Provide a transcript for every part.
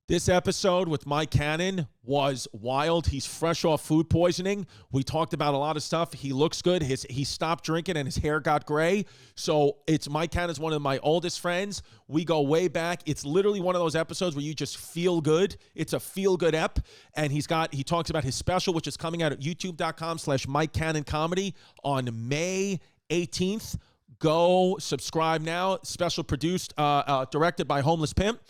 This episode with Mike Cannon was wild. He's fresh off food poisoning. We talked about a lot of stuff. He looks good. He stopped drinking and his hair got gray. So Mike Cannon's one of my oldest friends. We go way back. It's literally one of those episodes where you just feel good. It's a feel good ep. And he talks about his special, which is coming out at youtube.com/Mike Cannon Comedy on May 18th. Go subscribe now. Special produced, directed by Homeless Pimp.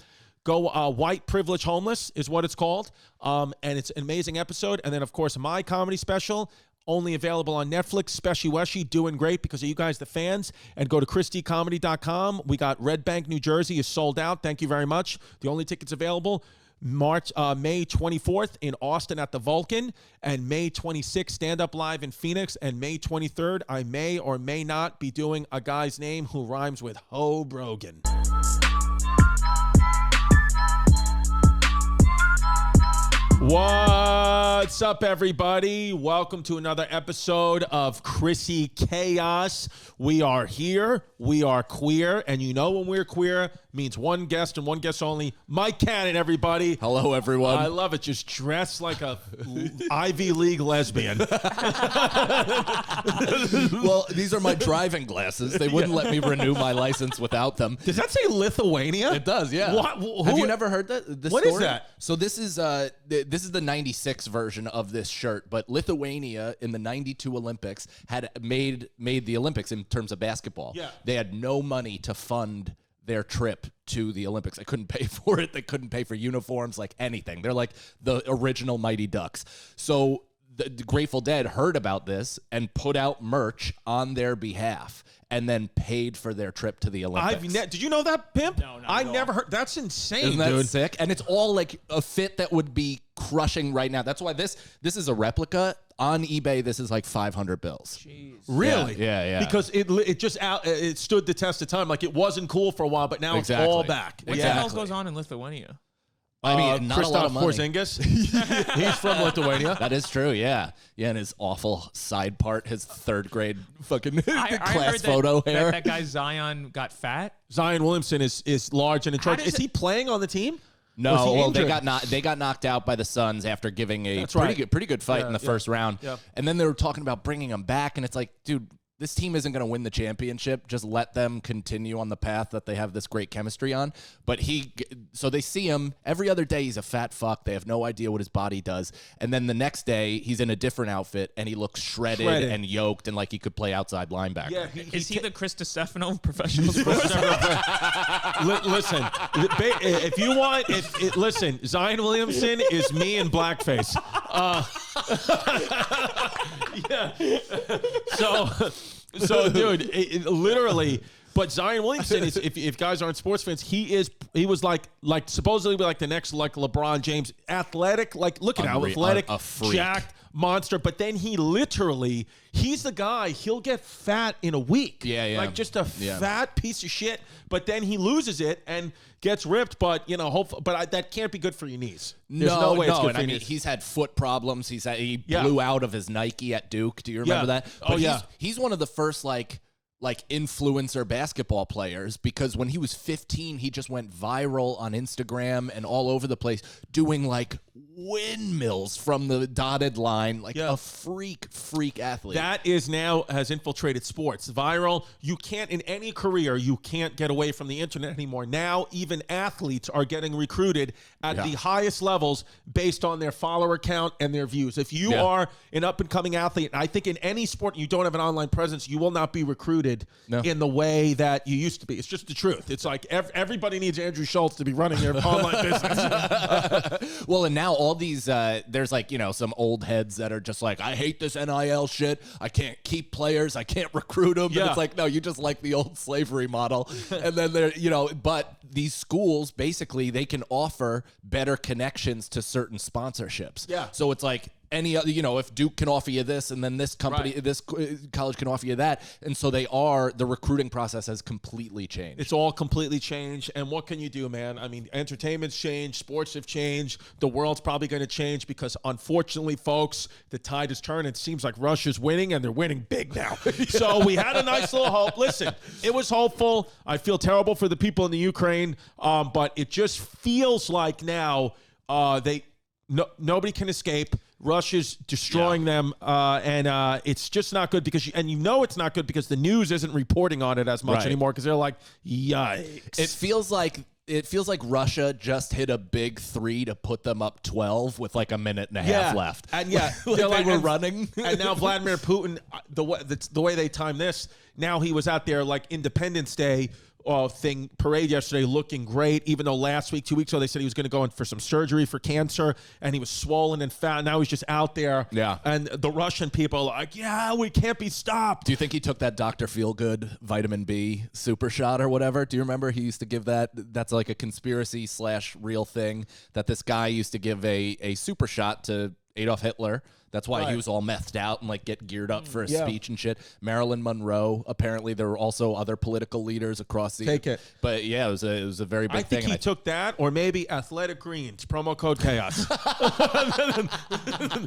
Go White Privilege Homeless is what it's called. And it's an amazing episode. And then, of course, my comedy special, only available on Netflix, Speshy Weshy, doing great because of you guys, the fans. And go to ChristyComedy.com. We got Red Bank, New Jersey is sold out. Thank you very much. The only tickets available. May 24th in Austin at the Vulcan, and May 26th Stand Up Live in Phoenix, and May 23rd I may or may not be doing a guy's name who rhymes with Ho Brogan. What's up, everybody? Welcome to another episode of Chrissy CHAOS. We are here. We are queer. And you know when we're queer, means one guest and one guest only. Mike Cannon, everybody. Hello, everyone. I love it. Just dressed like a Ivy League lesbian. Well, these are my driving glasses. They wouldn't let me renew my license without them. Does that say Lithuania? It does, yeah. Have you never heard that? What is that? So this is the 96 version of this shirt, but Lithuania in the 92 Olympics had made the Olympics in terms of basketball. Yeah. They had no money to fund their trip to the Olympics. They couldn't pay for it. They couldn't pay for uniforms, like anything. They're like the original Mighty Ducks. So the Grateful Dead heard about this and put out merch on their behalf and then paid for their trip to the Olympics. Did you know that, Pimp? No, not I at all. never heard. That's insane, Isn't that dude. sick? And it's all like a fit that would be crushing right now. That's why this is a replica. On eBay, this is like 500 bills. Jeez. Really? Yeah. Because it stood the test of time. Like, it wasn't cool for a while, but now Exactly. it's all back. What the hell goes on in Lithuania? I mean, not a lot of money. Porzingis. He's from Lithuania. That is true, yeah. Yeah, and his awful side part, his third grade fucking I class heard photo hair. that guy Zion got fat. Zion Williamson is large and in charge. does Is he playing on the team? No, Was he well, injured? they got knocked out by the Suns after giving a That's pretty good fight Yeah, in the yeah, first round. yeah. And then they were talking about bringing him back, and it's like, dude, this team isn't going to win the championship. Just let them continue on the path that they have this great chemistry on. But so they see him every other day. He's a fat fuck. They have no idea what his body does. And then the next day, he's in a different outfit, and he looks shredded and yoked and like he could play outside linebacker. Yeah, Is he the Chris Distefano of professional sports? Listen, if you want, listen, Zion Williamson is me in blackface. Yeah. So, dude, literally. But Zion Williamson is, if guys aren't sports fans, he was like supposedly like the next like LeBron James, athletic, like look at how athletic, a freak. jacked monster. But then he's the guy. He'll get fat in a week. Yeah. Like just a fat piece of shit. But then he loses it and gets ripped. But that can't be good for your knees. There's no way it's good for your knees. He's had foot problems. He blew out of his Nike at Duke. Do you remember that? But he's one of the first like influencer basketball players, because when he was 15, he just went viral on Instagram and all over the place doing like windmills from the dotted line, like a freak athlete. That is now has infiltrated sports. Viral. You can't, in any career, you can't get away from the internet anymore. Now, even athletes are getting recruited at the highest levels based on their follower count and their views. If you are an up-and-coming athlete, I think in any sport you don't have an online presence, you will not be recruited in the way that you used to be. It's just the truth. It's like everybody needs Andrew Schultz to be running their online business. Well, and now all these, there's like, some old heads that are just like, I hate this NIL shit. I can't keep players. I can't recruit them. Yeah. And it's like, no, you just like the old slavery model. And then they're, but these schools, basically, they can offer better connections to certain sponsorships. Yeah. So it's like, any other, if Duke can offer you this, and then this company, this college can offer you that, and so the recruiting process has completely changed. It's all completely changed, and what can you do, man? I mean, entertainment's changed, sports have changed, the world's probably going to change because, unfortunately, folks, the tide has turned. It seems like Russia's winning, and they're winning big now. So we had a nice little hope. Listen, it was hopeful. I feel terrible for the people in the Ukraine, but it just feels like now nobody can escape. Russia's destroying them, and it's just not good because it's not good because the news isn't reporting on it as much anymore because they're like, yikes. It feels like Russia just hit a big 3 to put them up 12 with like a minute and a half left. And they were running. And now Vladimir Putin, the way they timed this, now he was out there like Independence Day parade yesterday looking great, even though last week, 2 weeks ago, they said he was going to go in for some surgery for cancer and he was swollen and fat. Now he's just out there. Yeah. And the Russian people are like, yeah, we can't be stopped. Do you think he took that Dr. Feelgood vitamin B super shot or whatever? Do you remember he used to give that? That's like a conspiracy / real thing that this guy used to give a super shot to Adolf Hitler. That's why he was all methed out and like get geared up for a speech and shit. Marilyn Monroe. Apparently, there were also other political leaders across the. Take it. But yeah, it was a very big thing. I think he took that, or maybe Athletic Greens promo code chaos.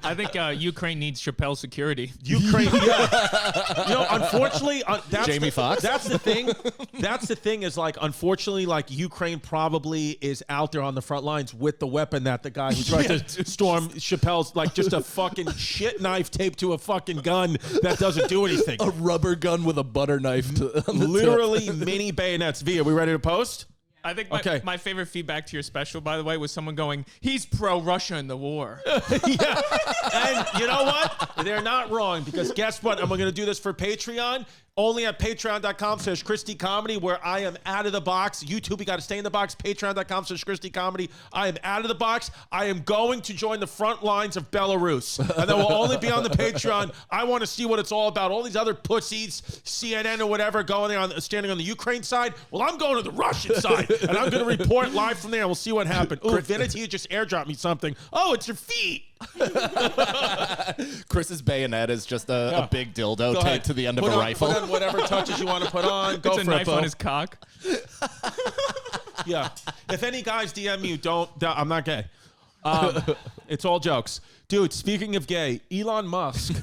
I think Ukraine needs Chappelle security. Ukraine, unfortunately, that's Jamie Foxx. That's the thing. That's the thing is like, unfortunately, like Ukraine probably is out there on the front lines with the weapon that the guy who tried to storm Chappelle's, like just a fucking shit knife taped to a fucking gun that doesn't do anything. A rubber gun with a butter knife. Literally mini bayonets. V, are we ready to post? I think my favorite feedback to your special, by the way, was someone going, he's pro-Russia in the war. Yeah. And you know what? They're not wrong because guess what? And we're going to do this for Patreon. Only at patreon.com/ChristyComedy, where I am out of the box. YouTube, you got to stay in the box. Patreon.com/ChristyComedy. I am out of the box. I am going to join the front lines of Belarus. And that will only be on the Patreon. I want to see what it's all about. All these other pussies, CNN or whatever, going there standing on the Ukraine side. Well, I'm going to the Russian side. And I'm going to report live from there. And we'll see what happened. Ooh, Vinity just airdropped me something. Oh, it's your feet. Chris's bayonet is just a big dildo taped to the end of a rifle. Put on whatever touches you want to put on. Go it's for a knife it, on his cock. Yeah. If any guys DM you, I'm not gay. It's all jokes. Dude, speaking of gay, Elon Musk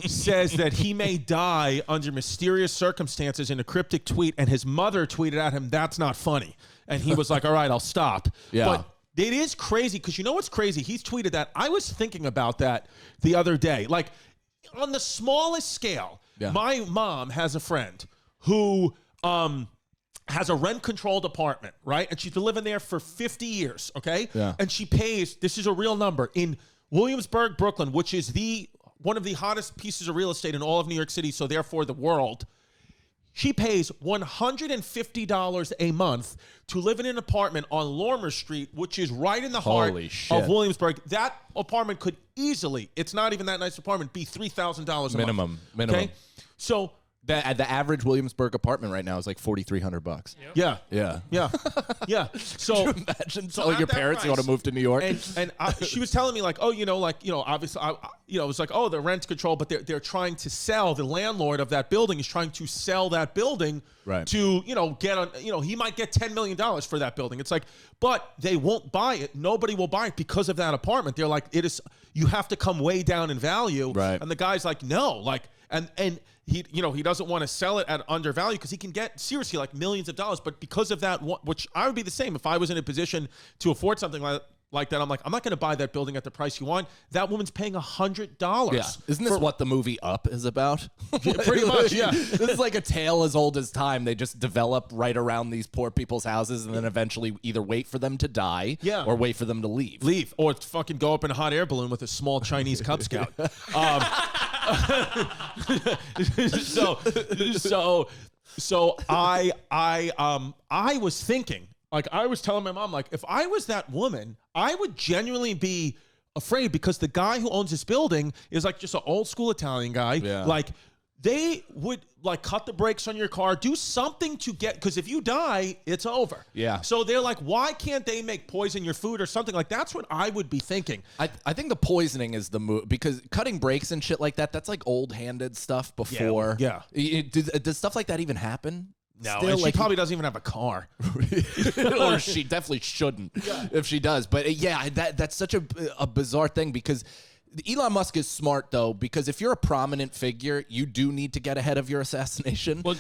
says that he may die under mysterious circumstances in a cryptic tweet, and his mother tweeted at him, "That's not funny." And he was like, all right, I'll stop. Yeah. But it is crazy because you know what's crazy? He's tweeted that. I was thinking about that the other day. Like, on the smallest scale, my mom has a friend who has a rent-controlled apartment, right? And she's been living there for 50 years, okay? Yeah. And she pays, this is a real number, in Williamsburg, Brooklyn, which is one of the hottest pieces of real estate in all of New York City, so therefore the world. She pays $150 a month to live in an apartment on Lorimer Street, which is right in the heart of Williamsburg. That apartment could easily, it's not even that nice apartment, be $3,000 a minimum. month. Okay? So the average Williamsburg apartment right now is like $4,300. Yep. Yeah. So could you imagine telling your parents you want to move to New York? And she was telling me like, obviously, it was like, the rent control, but they're trying to sell. The landlord of that building is trying to sell that building to, get on, he might get $10 million for that building. It's like, but they won't buy it. Nobody will buy it because of that apartment. They're like, you have to come way down in value. Right. And the guy's like, no, like, and he doesn't want to sell it at undervalue because he can get seriously like millions of dollars. But because of that, which I would be the same if I was in a position to afford something like that. I'm like, I'm not going to buy that building at the price you want. That woman's paying $100. Yeah. Isn't this what the movie Up is about? Pretty much, yeah. This is like a tale as old as time. They just develop right around these poor people's houses and then eventually either wait for them to die or wait for them to leave. Or fucking go up in a hot air balloon with a small Chinese Cub Scout. So I was thinking, like, I was telling my mom, like, if I was that woman, I would genuinely be afraid because the guy who owns this building is like just an old school Italian guy. Yeah. Like, they would like cut the brakes on your car, do something to get, because if you die, it's over. Yeah. So they're like, why can't they make poison your food or something? Like, that's what I would be thinking. I think the poisoning is the move, because cutting brakes and shit like that's like old-handed stuff before. Yeah. Does stuff like that even happen? No, Still, and she like, probably doesn't even have a car. Or she definitely shouldn't if she does. But that's such a bizarre thing, because Elon Musk is smart, though, because if you're a prominent figure, you do need to get ahead of your assassination. Well,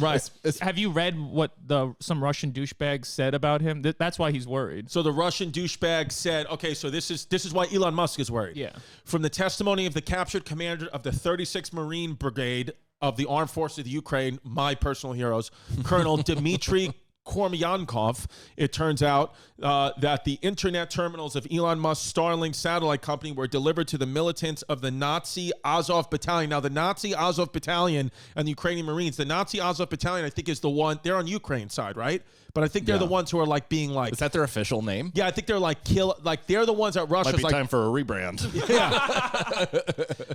have you read what some Russian douchebag said about him? That's why he's worried. So the Russian douchebag said, okay, so this is why Elon Musk is worried. Yeah. From the testimony of the captured commander of the 36th Marine Brigade of the Armed Forces of the Ukraine, my personal heroes, Colonel Dmitry Kormyankov, it turns out that the internet terminals of Elon Musk's Starlink satellite company were delivered to the militants of the Nazi Azov Battalion. Now, the Nazi Azov Battalion and the Ukrainian Marines, the Nazi Azov Battalion, I think, is the one, they're on Ukraine side, right? But I think they're the ones who are like being like... Is that their official name? Yeah, I think they're like they're the ones that Russia's Might be time for a rebrand. Yeah.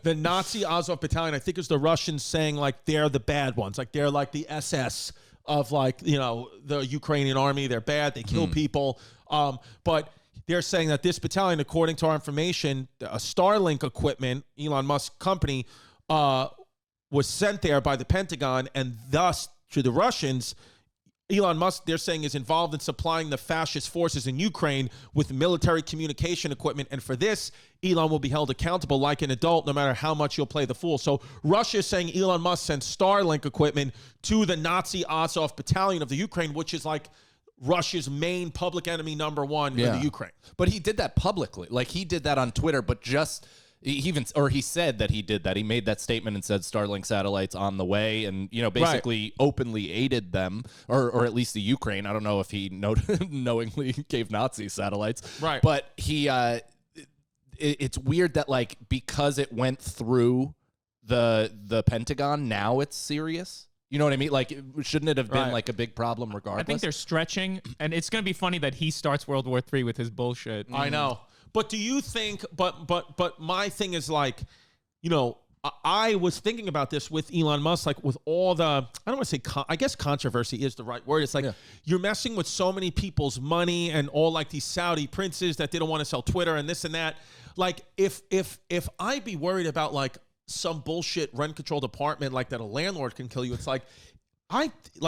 The Nazi Azov Battalion, I think, is the Russians saying like they're the bad ones. Like they're like the SS of like, the Ukrainian army. They're bad. They kill people. But they're saying that this battalion, according to our information, a Starlink equipment, Elon Musk company, was sent there by the Pentagon, and thus to the Russians, Elon Musk, they're saying, is involved in supplying the fascist forces in Ukraine with military communication equipment. And for this, Elon will be held accountable like an adult, no matter how much you'll play the fool. So Russia is saying Elon Musk sent Starlink equipment to the Nazi Azov Battalion of the Ukraine, which is like Russia's main public enemy number one in the Ukraine. But he did that publicly. Like, he did that on Twitter, but just... He said that he did that. He made that statement and said Starlink satellites on the way, and basically openly aided them, or at least the Ukraine. I don't know if he knowingly gave Nazi satellites, right? But he, it's weird that like because it went through the Pentagon, now it's serious. You know what I mean? Like, shouldn't it have been like a big problem regardless? I think they're stretching, and it's going to be funny that he starts World War III with his bullshit. I know. But do you think, but my thing is like, I was thinking about this with Elon Musk, like with all the, I don't want to say, I guess controversy is the right word. It's like you're messing with so many people's money and all like these Saudi princes that they don't want to sell Twitter and this and that. Like if I be worried about like some bullshit rent controlled apartment like that a landlord can kill you, it's like,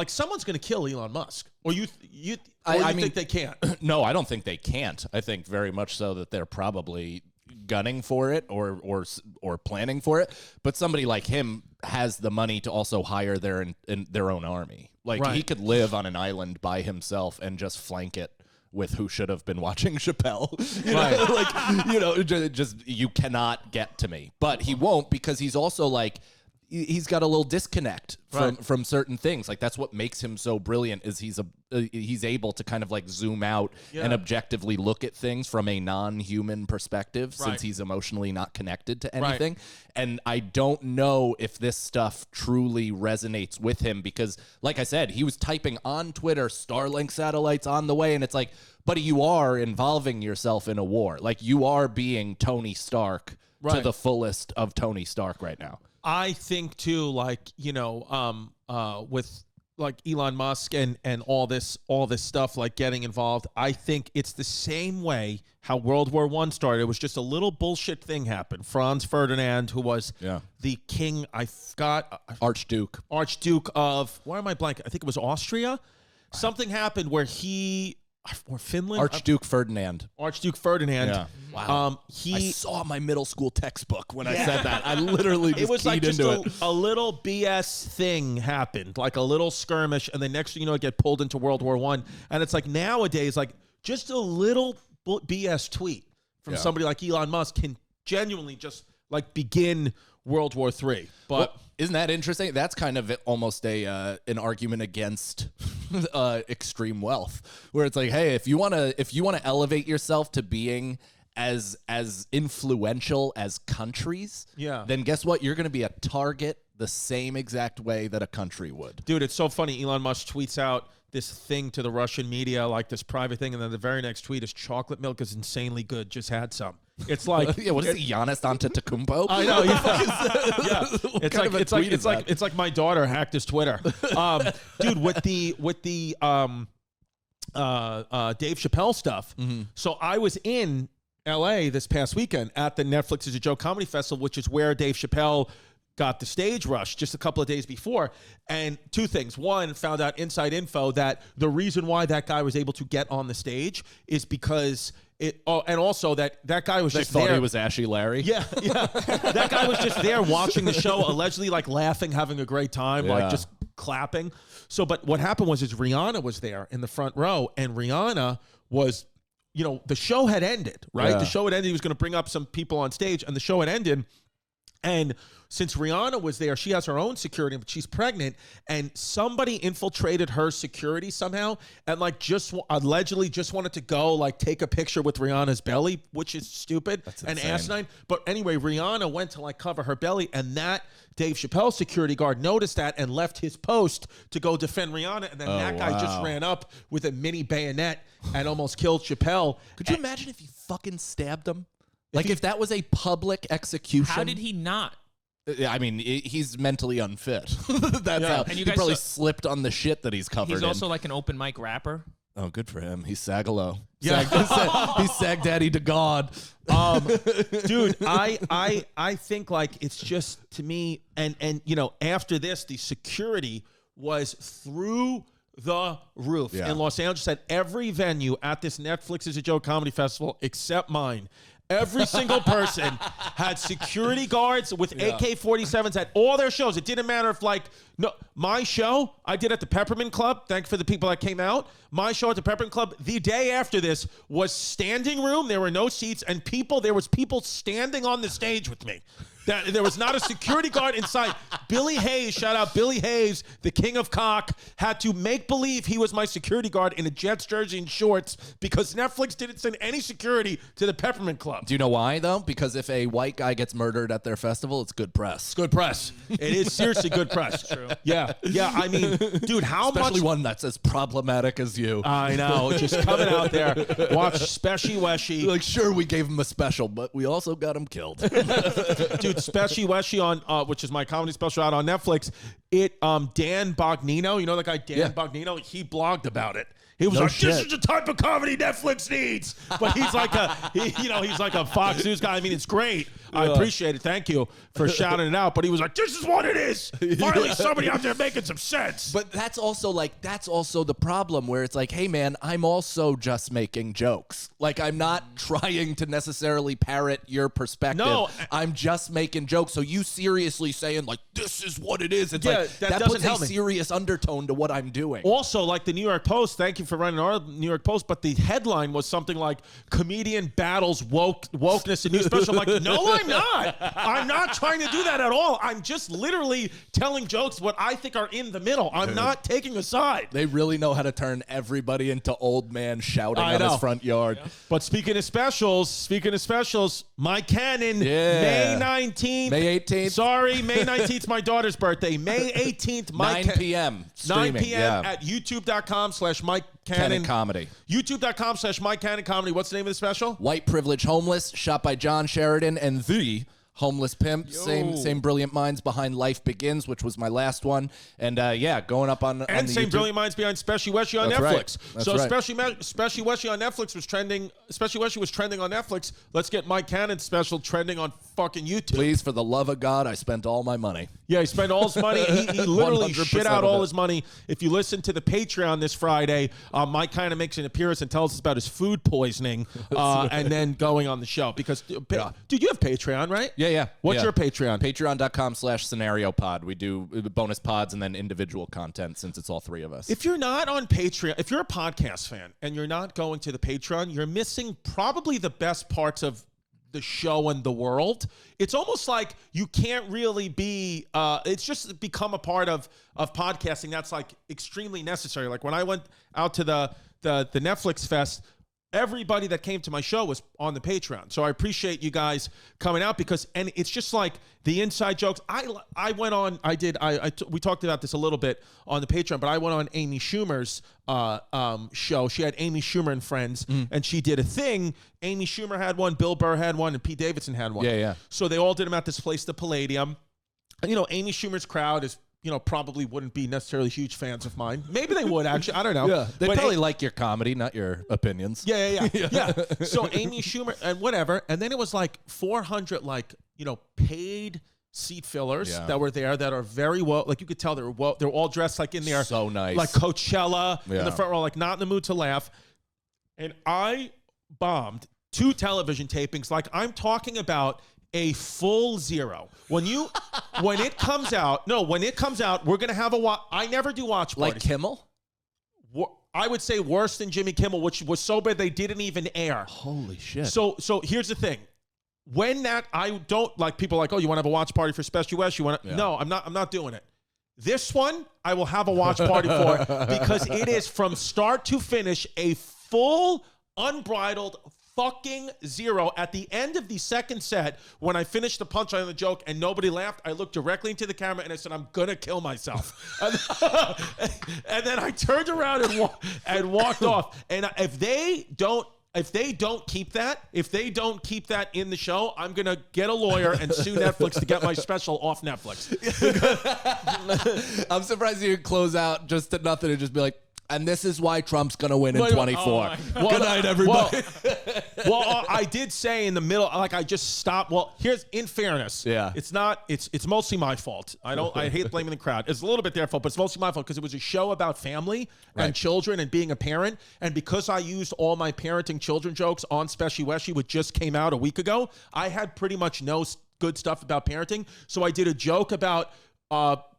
someone's going to kill Elon Musk, or you think they can't? No, I don't think they can't. I think very much so that they're probably gunning for it or planning for it. But somebody like him has the money to also hire their own army. Like he could live on an island by himself and just flank it with who should have been watching Chappelle. Just you cannot get to me. But he won't, because he's also like, he's got a little disconnect from certain things. Like, that's what makes him so brilliant, is he's able to kind of like zoom out and objectively look at things from a non-human perspective, since he's emotionally not connected to anything. And I don't know if this stuff truly resonates with him, because like I said, he was typing on Twitter, Starlink satellites on the way, and it's like, buddy, you are involving yourself in a war. Like, you are being Tony Stark to the fullest of Tony Stark right now. I think too, like, with like Elon Musk and all this stuff, like getting involved, I think it's the same way how World War I started. It was just a little bullshit thing happened. Franz Ferdinand, who was the king, I forgot, Archduke of, why am I blanking? I think it was Austria. Something happened where or Finland? Archduke Ferdinand. Yeah. Wow. I saw my middle school textbook when I said that. I literally just keyed into it. A little BS thing happened, like a little skirmish, and the next thing you know, it get pulled into World War I. And it's like nowadays, like just a little BS tweet from somebody like Elon Musk can genuinely just like begin World War III. But isn't that interesting? That's kind of almost an argument against extreme wealth, where it's like, hey, if you want to elevate yourself to being as influential as countries, then guess what? You're going to be a target the same exact way that a country would. Dude, it's so funny. Elon Musk tweets out this thing to the Russian media, like this private thing, and then the very next tweet is chocolate milk is insanely good. Just had some. It's like yeah, what is it, Giannis Antetokounmpo? I know. Yeah. It's like my daughter hacked his Twitter. Dude, with the Dave Chappelle stuff. Mm-hmm. So I was in LA this past weekend at the Netflix is a Joke Comedy Festival, which is where Dave Chappelle got the stage rush just a couple of days before. And two things. One, found out inside info that the reason why that guy was able to get on the stage is because and also that guy was just thought there. He was Ashy Larry. Yeah. That guy was just there watching the show, allegedly like laughing, having a great time, like just clapping. So, but what happened was Rihanna was there in the front row, and Rihanna was, the show had ended, right? Yeah. The show had ended. He was going to bring up some people on stage, and the show had ended. And since Rihanna was there, she has her own security, but she's pregnant, and somebody infiltrated her security somehow, and like just allegedly just wanted to go like take a picture with Rihanna's belly, which is stupid and asinine. But anyway, Rihanna went to like cover her belly, and that Dave Chappelle security guard noticed that and left his post to go defend Rihanna, and then that guy just ran up with a mini bayonet and almost killed Chappelle. Could you imagine if you fucking stabbed him? Like if that was a public execution. How did he not? I mean, he's mentally unfit. That's how. And he probably slipped on the shit that he's covered He's in. also like an open mic rapper. Oh, good for him. He's Sagalo. Yeah. He's Sag Daddy to God. Dude, I think like it's just to me, and after this, the security was through the roof in Los Angeles at every venue at this Netflix is a Joke Comedy Festival except mine. Every single person had security guards with AK-47s at all their shows. It didn't matter if my show I did at the Peppermint Club. Thanks for the people that came out. My show at the Peppermint Club the day after this was standing room. There were no seats, and there was people standing on the stage with me. There was not a security guard inside. Billy Hayes, shout out Billy Hayes, the king of cock, had to make believe he was my security guard in a Jets jersey and shorts because Netflix didn't send any security to the Peppermint Club. Do you know why, though? Because if a white guy gets murdered at their festival, it's good press. It's good press. It is seriously good press. True. Yeah. I mean, dude, Especially one that's as problematic as you. I know. Just coming out there, watch Speshy Weshy. Like, sure, we gave him a special, but we also got him killed. Dude, Speshy Weshy on, which is my comedy special out on Netflix. Dan Bognino, you know the guy Dan Bognino? He blogged about it. He was like, "This is the type of comedy Netflix needs." But he's like he's like a Fox News guy. I mean, it's great. I appreciate it. Thank you for shouting it out. But he was like, "This is what it is." Finally, somebody out there making some sense. But that's also the problem where it's like, hey man, I'm also just making jokes. Like I'm not trying to necessarily parrot your perspective. No, I'm just making jokes. So you seriously saying like, "This is what it is." It's Yeah, like that that doesn't puts help a me. serious undertone to what I'm doing. Also, like the New York Post, thank you for running our New York Post, but the headline was something like comedian battles wokeness in new special. I'm like, no, I'm not. I'm not trying to do that at all. I'm just literally telling jokes what I think are in the middle. I'm not taking a side. They really know how to turn everybody into old man shouting on his front yard. Yeah. But speaking of specials, my Cannon, May 19th. May 18th. Sorry, May 19th, my daughter's birthday. May 18th, 9 p.m. streaming. 9 p.m. at youtube.com/Mike Cannon Comedy. YouTube.com/Mike Cannon Comedy. What's the name of the special? White Privilege Homeless, shot by John Sheridan and the Homeless Pimp. Same brilliant minds behind Life Begins, which was my last one. And going up on And the same YouTube. brilliant minds behind Speshy Weshy on That's Netflix. right. That's So right. Speshy Weshy on Netflix was trending. Speshy Weshy was trending on Netflix. Let's get Mike Cannon's special trending on fucking YouTube. Please, for the love of God, I spent all my money. Yeah, he spent all his money. He literally 100% shit out of all it. his money. If you listen to the Patreon this Friday, Mike kind of makes an appearance and tells us about his food poisoning and then going on the show. Because, dude, you have Patreon, right? Yeah. What's your Patreon? Patreon.com/scenariopod. We do bonus pods and then individual content since it's all three of us. If you're not on Patreon, if you're a podcast fan and you're not going to the Patreon, you're missing probably the best parts of the show and the world. It's almost like you can't really be, it's just become a part of podcasting that's like extremely necessary. Like when I went out to the Netflix fest, everybody that came to my show was on the Patreon. So I appreciate you guys coming out and it's just like the inside jokes. I went on, we talked about this a little bit on the Patreon, but I went on Amy Schumer's show. She had Amy Schumer and Friends, and she did a thing. Amy Schumer had one, Bill Burr had one, and Pete Davidson had one. Yeah. So they all did them at this place, the Palladium. And, Amy Schumer's crowd is, probably wouldn't be necessarily huge fans of mine. Maybe they would, actually. I don't know. Yeah, they probably like your comedy, not your opinions. Yeah. So Amy Schumer and whatever. And then it was like 400, paid seat fillers that were there that are very well, like you could tell they're all dressed like in there. So nice. Like Coachella in the front row, like not in the mood to laugh. And I bombed 2 television tapings. Like I'm talking about a full zero. When it comes out, we're going to have I never do watch parties. Like Kimmel? I would say worse than Jimmy Kimmel, which was so bad they didn't even air. Holy shit. So here's the thing. When I don't like people like, oh, you want to have a watch party for Speshy Weshy? No, I'm not doing it. This one, I will have a watch party for because it is from start to finish a full, unbridled fucking zero. At the end of the second set, when I finished the punchline of the joke and nobody laughed, I looked directly into the camera and I said, I'm gonna kill myself. And then I turned around and walked off. And if they don't keep that in the show, I'm going to get a lawyer and sue Netflix to get my special off Netflix. I'm surprised you didn't close out just to nothing and just be like, and this is why Trump's going to win in 24. Good night, everybody. Well, I did say in the middle, like I just stopped. Well, here's, in fairness, it's mostly my fault. I hate blaming the crowd. It's a little bit their fault, but it's mostly my fault because it was a show about family and children and being a parent. And because I used all my parenting children jokes on Speshy Weshy, which just came out a week ago, I had pretty much no good stuff about parenting. So I did a joke about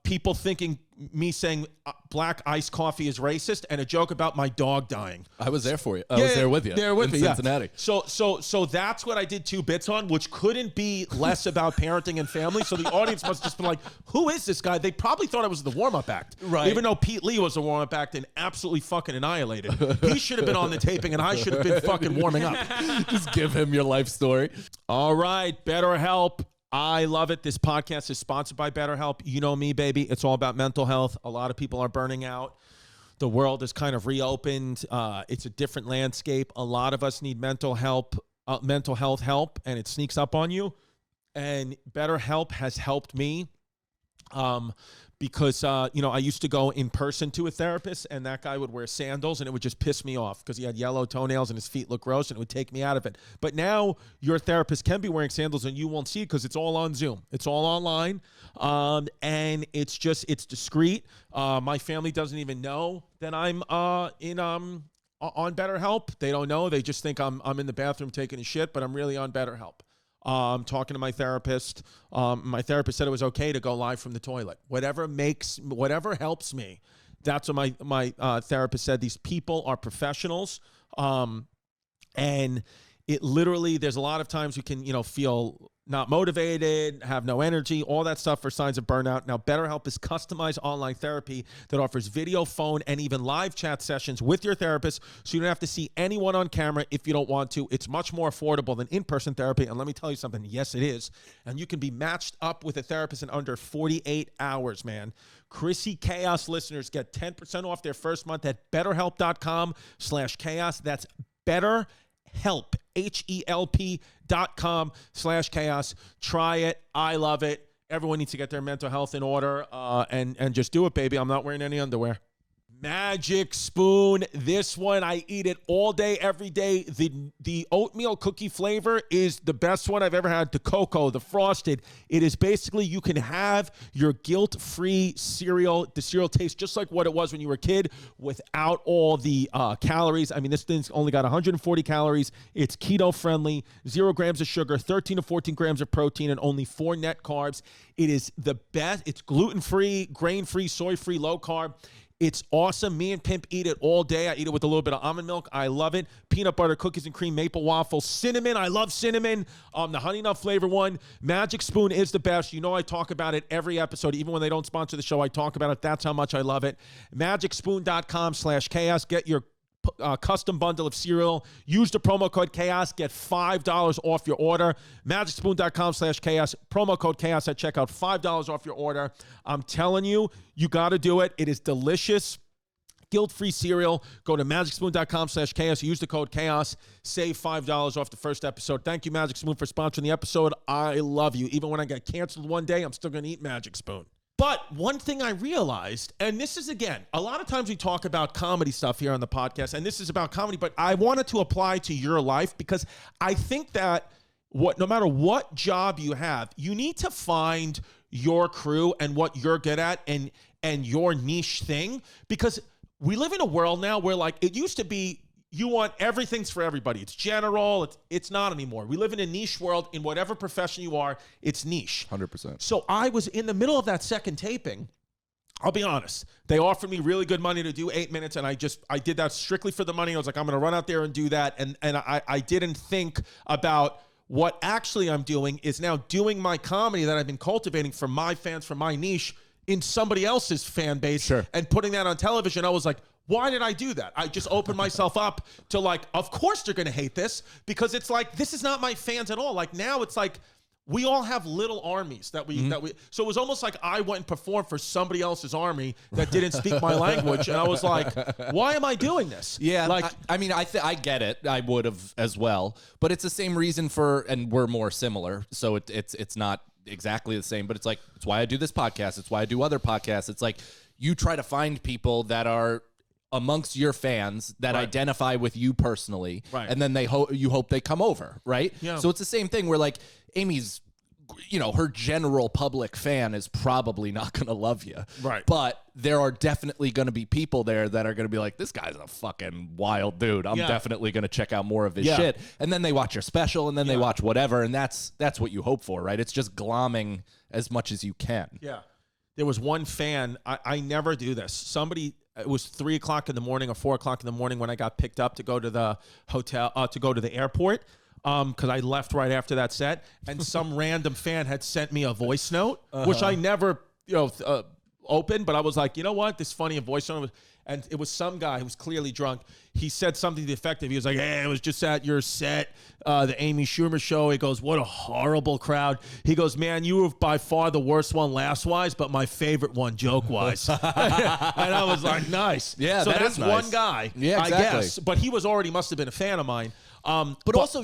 people thinking me saying black iced coffee is racist, and a joke about my dog dying. I was there for you. I was there with you. There with me, Cincinnati. Yeah. So that's what I did 2 bits on, which couldn't be less about parenting and family. So the audience must have just been like, who is this guy? They probably thought I was the warm-up act. Right. Even though Pete Lee was the warm-up act and absolutely fucking annihilated. He should have been on the taping and I should have been fucking warming up. Just give him your life story. All right, BetterHelp. I love it. This podcast is sponsored by BetterHelp. You know me, baby. It's all about mental health. A lot of people are burning out. The world is kind of reopened. It's a different landscape. A lot of us need mental health help, and it sneaks up on you. And BetterHelp has helped me because, I used to go in person to a therapist, and that guy would wear sandals, and it would just piss me off because he had yellow toenails and his feet looked gross, and it would take me out of it. But now your therapist can be wearing sandals, and you won't see it because it's all on Zoom. It's all online, and it's discreet. My family doesn't even know that I'm on BetterHelp. They don't know. They just think I'm in the bathroom taking a shit, but I'm really on BetterHelp. Talking to my therapist. My therapist said it was okay to go live from the toilet. Whatever helps me. That's what my therapist said. These people are professionals. And it literally, there's a lot of times you can, feel not motivated, have no energy, all that stuff for signs of burnout. Now, BetterHelp is customized online therapy that offers video, phone, and even live chat sessions with your therapist, so you don't have to see anyone on camera if you don't want to. It's much more affordable than in-person therapy, and let me tell you something, yes, it is. And you can be matched up with a therapist in under 48 hours, man. Chrissy CHAOS listeners get 10% off their first month at BetterHelp.com/chaos. That's BetterHelp, HELP.com/chaos. Try it. I love it. Everyone needs to get their mental health in order and just do it, baby. I'm not wearing any underwear. Magic Spoon. This one, I eat it all day, every day. The oatmeal cookie flavor is the best one I've ever had. The cocoa, the frosted. It is basically, you can have your guilt-free cereal. The cereal tastes just like what it was when you were a kid without all the calories. I mean, this thing's only got 140 calories. It's keto-friendly, 0 grams of sugar, 13 to 14 grams of protein, and only 4 net carbs. It is the best. It's gluten-free, grain-free, soy-free, low-carb. It's awesome. Me and Pimp eat it all day. I eat it with a little bit of almond milk. I love it. Peanut butter, cookies and cream, maple waffles, cinnamon. I love cinnamon. The Honey Nut flavor one. Magic Spoon is the best. You know I talk about it every episode. Even when they don't sponsor the show, I talk about it. That's how much I love it. MagicSpoon.com/chaos. Get your custom bundle of cereal. Use the promo code CHAOS. Get $5 off your order. MagicSpoon.com/chaos. Promo code CHAOS at checkout. $5 off your order. I'm telling you, you got to do it. It is delicious. Guilt-free cereal. Go to MagicSpoon.com/chaos. Use the code CHAOS. Save $5 off the first episode. Thank you, Magic Spoon, for sponsoring the episode. I love you. Even when I get canceled one day, I'm still going to eat Magic Spoon. But one thing I realized, and this is, again, a lot of times we talk about comedy stuff here on the podcast, and this is about comedy, but I wanted to apply to your life because I think that no matter what job you have, you need to find your crew and what you're good at and your niche thing, because we live in a world now where, like, it used to be you want everything's for everybody. It's general. It's not anymore. We live in a niche world. In whatever profession you are, it's niche. 100%. So I was in the middle of that second taping. I'll be honest. They offered me really good money to do 8 minutes, and I did that strictly for the money. I was like, I'm going to run out there and do that. And I didn't think about what actually I'm doing is now doing my comedy that I've been cultivating for my fans, for my niche, in somebody else's fan base, sure, and putting that on television. I was like, why did I do that? I just opened myself up to, like, of course they're going to hate this, because it's like, this is not my fans at all. Like, now it's like we all have little armies that we so it was almost like I went and performed for somebody else's army that didn't speak my language, and I was like, why am I doing this? Yeah, like, I mean, I get it. I would have as well, but it's the same reason and we're more similar, so it's not exactly the same, but it's like, it's why I do this podcast. It's why I do other podcasts. It's like you try to find people that are amongst your fans that identify with you personally, and then you hope they come over, right? Yeah. So it's the same thing where, like, Amy's, her general public fan is probably not going to love you, right? But there are definitely going to be people there that are going to be like, this guy's a fucking wild dude. I'm definitely going to check out more of his shit. And then they watch your special, and then they watch whatever, and that's what you hope for, right? It's just glomming as much as you can. Yeah. There was one fan. I never do this. It was 3 o'clock in the morning or 4 o'clock in the morning when I got picked up to go to the hotel, to go to the airport, because I left right after that set, and some random fan had sent me a voice note, which I never, opened, but I was like, you know what? This funny a voice note. And it was some guy who was clearly drunk. He said something to the effect of, he was like, hey, I was just at your set, the Amy Schumer show. He goes, what a horrible crowd. He goes, man, you were by far the worst one last-wise, but my favorite one joke-wise. And I was like, nice. Yeah, so that's that's nice. one guy, yeah, exactly. I guess. But he must have been a fan of mine. But also,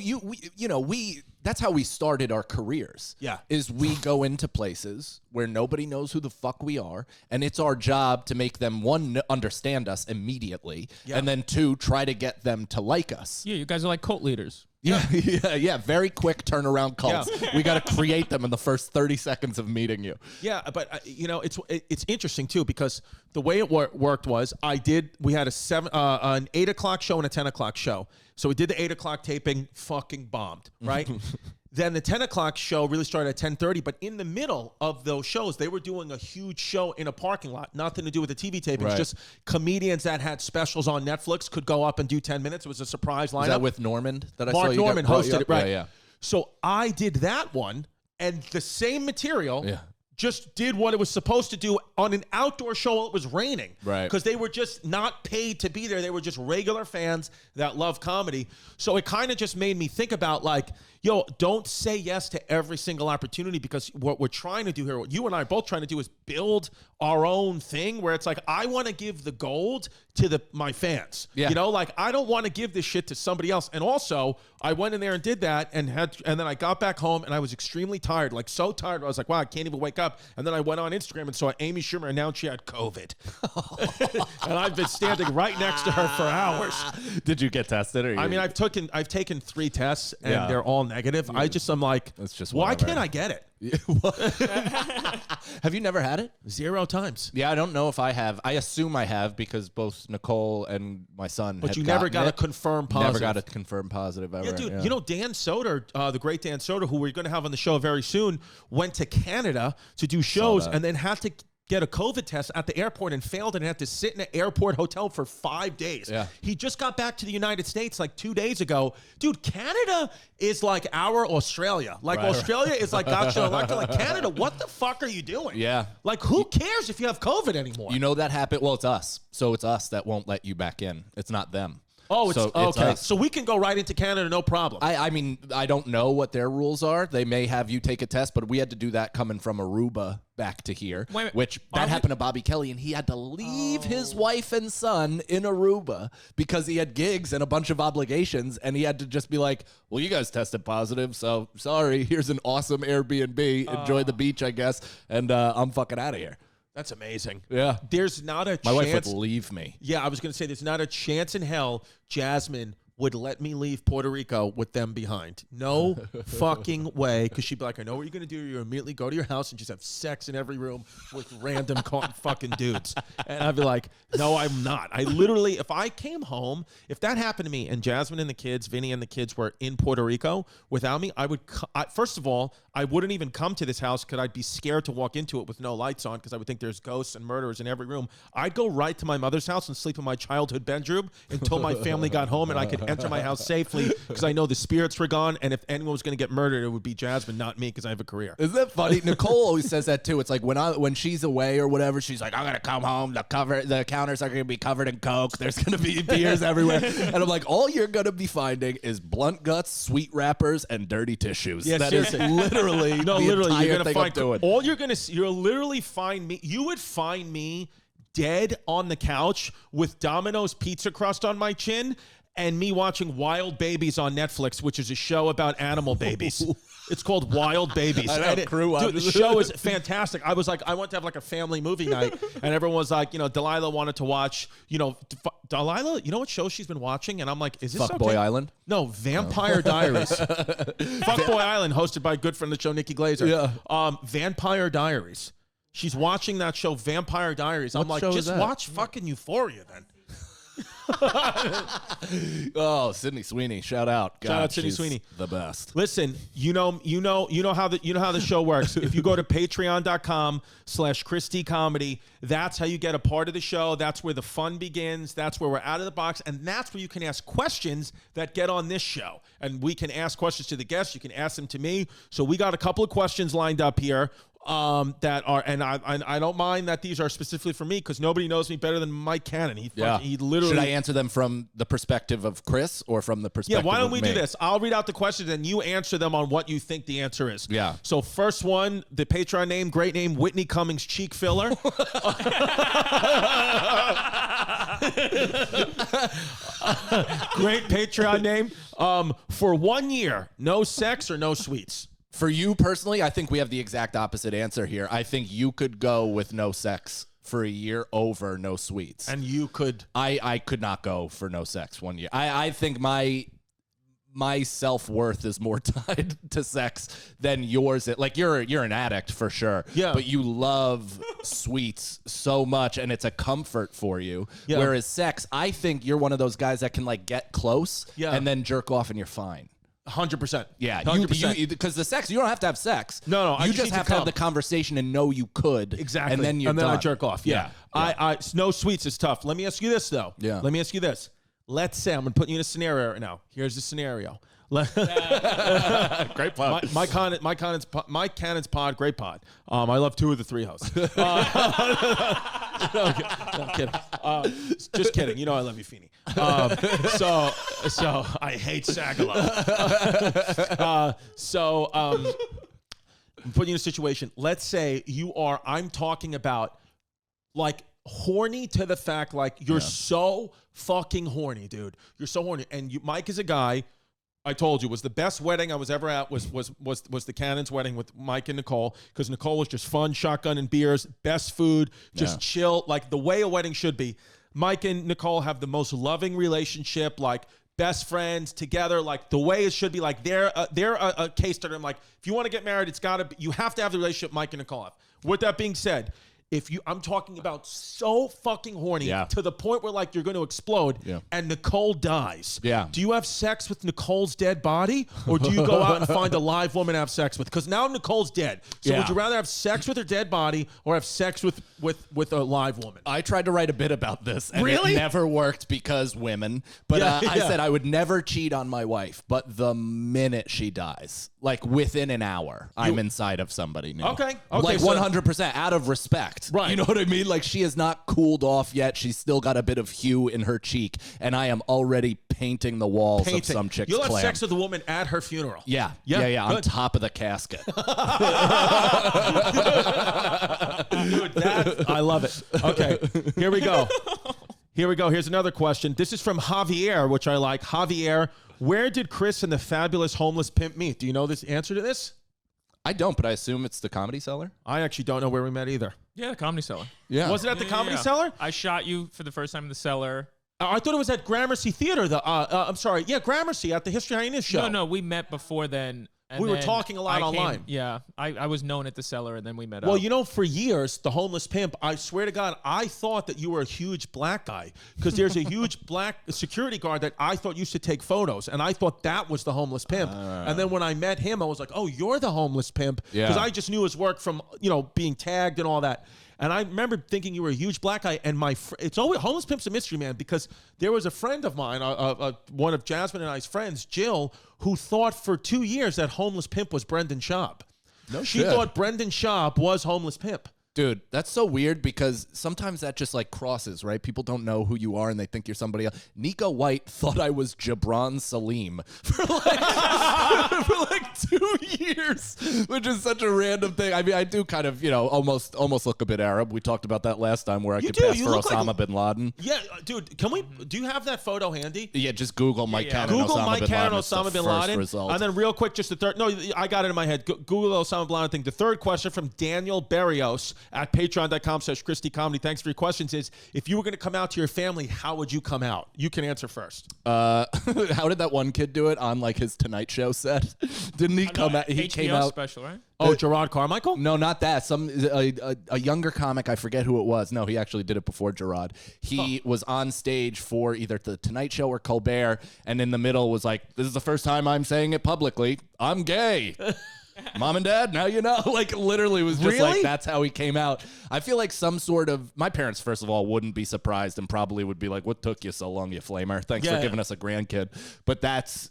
that's how we started our careers. Yeah. Is we go into places where nobody knows who the fuck we are, and it's our job to make them, one, understand us immediately, and then two, try to get them to like us. Yeah, you guys are like cult leaders. Yeah. Very quick turnaround cults. Yeah. We got to create them in the first 30 seconds of meeting you. Yeah, but it's interesting too, because the way it worked was we had an 8 o'clock show and a 10 o'clock show. So we did the 8 o'clock taping, fucking bombed, right? Then the 10 o'clock show really started at 10:30, but in the middle of those shows, they were doing a huge show in a parking lot, nothing to do with the TV tapings, Right. just comedians that had specials on Netflix could go up and do 10 minutes. It was a surprise lineup. Is that with Norman that I Mark saw you Norman hosted it, right? Yeah. So I did that one, and the same material just did what it was supposed to do on an outdoor show while it was raining. Right. Because they were just not paid to be there. They were just regular fans that love comedy. So it kind of just made me think about, like, yo, don't say yes to every single opportunity, because what we're trying to do here, what you and I are both trying to do, is build our own thing where it's like, I want to give the gold to my fans. Yeah. Like, I don't want to give this shit to somebody else. And also, I went in there and did that, and then I got back home and I was extremely tired, like so tired. I was like, wow, I can't even wake up. And then I went on Instagram and saw Amy Schumer announced she had COVID. And I've been standing right next to her for hours. Did you get tested? I mean, I've taken 3 tests and they're all negative. I'm like, it's just why whatever. can't I get it? Have you never had it? 0 times. Yeah, I don't know if I have. I assume I have, because both Nicole and my son But you never got a confirmed positive. Never got a confirmed positive ever. Yeah, dude. You know, Dan Soder, the great Dan Soder, who we're going to have on the show very soon, went to Canada to do shows and then had to get a COVID test at the airport and failed and had to sit in an airport hotel for 5 days. Yeah. He just got back to the United States like 2 days ago. Dude, Canada is like our Australia. Like, Australia is like gotcha. Like Canada, what the fuck are you doing? Yeah. Like, who cares if you have COVID anymore? You know that happened? Well, it's us. So it's us that won't let you back in. It's not them. Oh, it's So okay. us. So we can go right into Canada, no problem. I mean, I don't know what their rules are. They may have you take a test, but we had to do that coming from Aruba back to here, Wait, which that happened to Bobby Kelly, and he had to leave his wife and son in Aruba because he had gigs and a bunch of obligations, and he had to just be like, well, you guys tested positive, so sorry, here's an awesome Airbnb. Enjoy the beach, I guess, and I'm fucking out of here. That's amazing. Yeah. There's not a My wife chance. would leave me. Yeah, I was going to say there's not a chance in hell Jasmine would let me leave Puerto Rico with them behind. No fucking way. Because she'd be like, I know what you're going to do. You immediately go to your house and just have sex in every room with random fucking dudes. And I'd be like, no, I'm not. I literally, if I came home, if that happened to me and Jasmine and the kids, Vinny and the kids were in Puerto Rico without me, first of all, I wouldn't even come to this house because I'd be scared to walk into it with no lights on because I would think there's ghosts and murderers in every room. I'd go right to my mother's house and sleep in my childhood bedroom until my family got home and I could enter my house safely because I know the spirits were gone, and if anyone was going to get murdered, it would be Jasmine, not me, because I have a career. Isn't that funny? Nicole always says that too. It's like when she's away or whatever, she's like, I'm gonna come home. The counters are gonna be covered in Coke. There's gonna be beers everywhere, and I'm like, all you're gonna be finding is blunt guts, sweet wrappers, and dirty tissues. Yeah, that is literally literally, you're gonna find doing. all you'll literally find me. You would find me dead on the couch with Domino's pizza crust on my chin, and me watching Wild Babies on Netflix, which is a show about animal babies. It's called Wild Babies. I know, Dude, the show is fantastic. I was like, I want to have like a family movie night, and everyone was like, Delilah wanted to watch, Delilah, you know what show she's been watching? And I'm like, is this Fuckboi okay? Island? No, Vampire Diaries. Fuckboi Island, hosted by good friend of the show, Nikki Glazer. Yeah. Vampire Diaries. She's watching that show, Vampire Diaries. I'm like, show is just that? watch fucking Euphoria then. Oh, Sydney Sweeney, shout out! God, Shout out Sydney she's Sweeney, the best. Listen, you know how the show works. If you go to patreon.com/Christy Comedy, that's how you get a part of the show. That's where the fun begins. That's where we're out of the box, and that's where you can ask questions that get on this show. And we can ask questions to the guests. You can ask them to me. So we got a couple of questions lined up here. That are, and I don't mind that these are specifically for me because nobody knows me better than Mike Cannon. He literally. Should I answer them from the perspective of Chris or from the perspective? Yeah, why don't we me? do this? I'll read out the questions and you answer them on what you think the answer is. Yeah. So first one, the Patreon name, great name, Whitney Cummings cheek filler. Great Patreon name. For 1 year, no sex or no sweets. For you personally, I think we have the exact opposite answer here. I think you could go with no sex for a year over no sweets. And you could. I could not go for no sex 1 year. I think my self-worth is more tied to sex than yours. Like you're an addict for sure. Yeah. But you love sweets so much and it's a comfort for you. Yeah. Whereas sex, I think you're one of those guys that can like get close and then jerk off and you're fine. 100%. Yeah, 100%. Because the sex, you don't have to have sex. No, you just have to have the conversation and know you could. Exactly. And then you're done. I jerk off. Yeah. I no sweets is tough. Let me ask you this though. Yeah. Let me ask you this. Let's say I'm gonna put you in a scenario right now. Here's the scenario. Great pod. Mike Cannon's pod, great pod. I love 2 of the 3 hosts. No, I'm kidding. Just kidding. You know I love you, Feeney. So I hate Sagalo. I'm putting you in a situation. Let's say I'm talking about like horny to the fact like you're so fucking horny, dude. You're so horny. And Mike is a guy, I told you, was the best wedding I was ever at was the Cannon's wedding with Mike and Nicole, because Nicole was just fun, shotgun and beers, best food, just chill, like the way a wedding should be. Mike and Nicole have the most loving relationship, like best friends together, like the way it should be. Like they're a case study. I'm like, if you want to get married, you have to have the relationship Mike and Nicole have. With that being said, I'm talking about so fucking horny to the point where like you're going to explode and Nicole dies. Yeah. Do you have sex with Nicole's dead body, or do you go out and find a live woman to have sex with? Because now Nicole's dead. So would you rather have sex with her dead body or have sex with a live woman? I tried to write a bit about this and Really? it never worked because women. But I said I would never cheat on my wife. But the minute she dies, Like within an hour, I'm inside of somebody new. Okay. Like so- 100% out of respect. Right. You know what I mean? Like she has not cooled off yet. She's still got a bit of hue in her cheek, and I am already painting the walls of some chick's You'll have clam. sex with a woman at her funeral. Yeah. On Good. top of the casket. Dude, I love it. Okay, here we go. Here's another question. This is from Javier, which I like. Javier, where did Chris and the fabulous homeless pimp meet? Do you know this answer to this? I don't, but I assume it's the Comedy Cellar. I actually don't know where we met either. Yeah, the Comedy Cellar. Yeah. Was it at the Comedy Cellar? I shot you for the first time in the cellar. I thought it was at Gramercy Theater. I'm sorry. Yeah, Gramercy at the History Hyenas show. No, we met before then. And We were then talking a lot online. Yeah, I was known at the cellar, and then we met up. Well, you know, for years, the homeless pimp, I swear to God, I thought that you were a huge black guy because there's a huge black security guard that I thought used to take photos, and I thought that was the homeless pimp. And then when I met him, I was like, oh, you're the homeless pimp. Because I just knew his work from, being tagged and all that. And I remember thinking you were a huge black guy. And it's always homeless pimp's a mystery, man, because there was a friend of mine, one of Jasmine and I's friends, Jill, who thought for 2 years that homeless pimp was Brendan Schaub. She thought Brendan Schaub was homeless pimp. Dude, that's so weird because sometimes that just like crosses, right? People don't know who you are and they think you're somebody else. Nico White thought I was Jabron Salim for like 2 years, which is such a random thing. I mean, I do kind of, almost look a bit Arab. We talked about that last time where I could pass for Osama bin Laden. Yeah, dude, do you have that photo handy? Yeah, just Google Mike Cannon, Google Osama Mike bin Cannon, Laden. Osama bin Laden. And then real quick, just the third. No, I got it in my head. Google the Osama bin Laden thing. The third question from Daniel Barrios at patreon.com/Christy Comedy. Thanks for your questions. Is if you were going to come out to your family, how would you come out? You can answer first. How did that one kid do it on like his Tonight Show set? Didn't he come out? He HBO came out special, right? Oh, Gerard Carmichael? No, not that. A younger comic. I forget who it was. No, he actually did it before Gerard. He was on stage for either the Tonight Show or Colbert, and in the middle was like, "This is the first time I'm saying it publicly. I'm gay." Mom and Dad, now you know. Like literally was just like that's how he came out. I feel like some sort of my parents, first of all, wouldn't be surprised and probably would be like, "What took you so long, you flamer? Thanks for giving us a grandkid." But that's,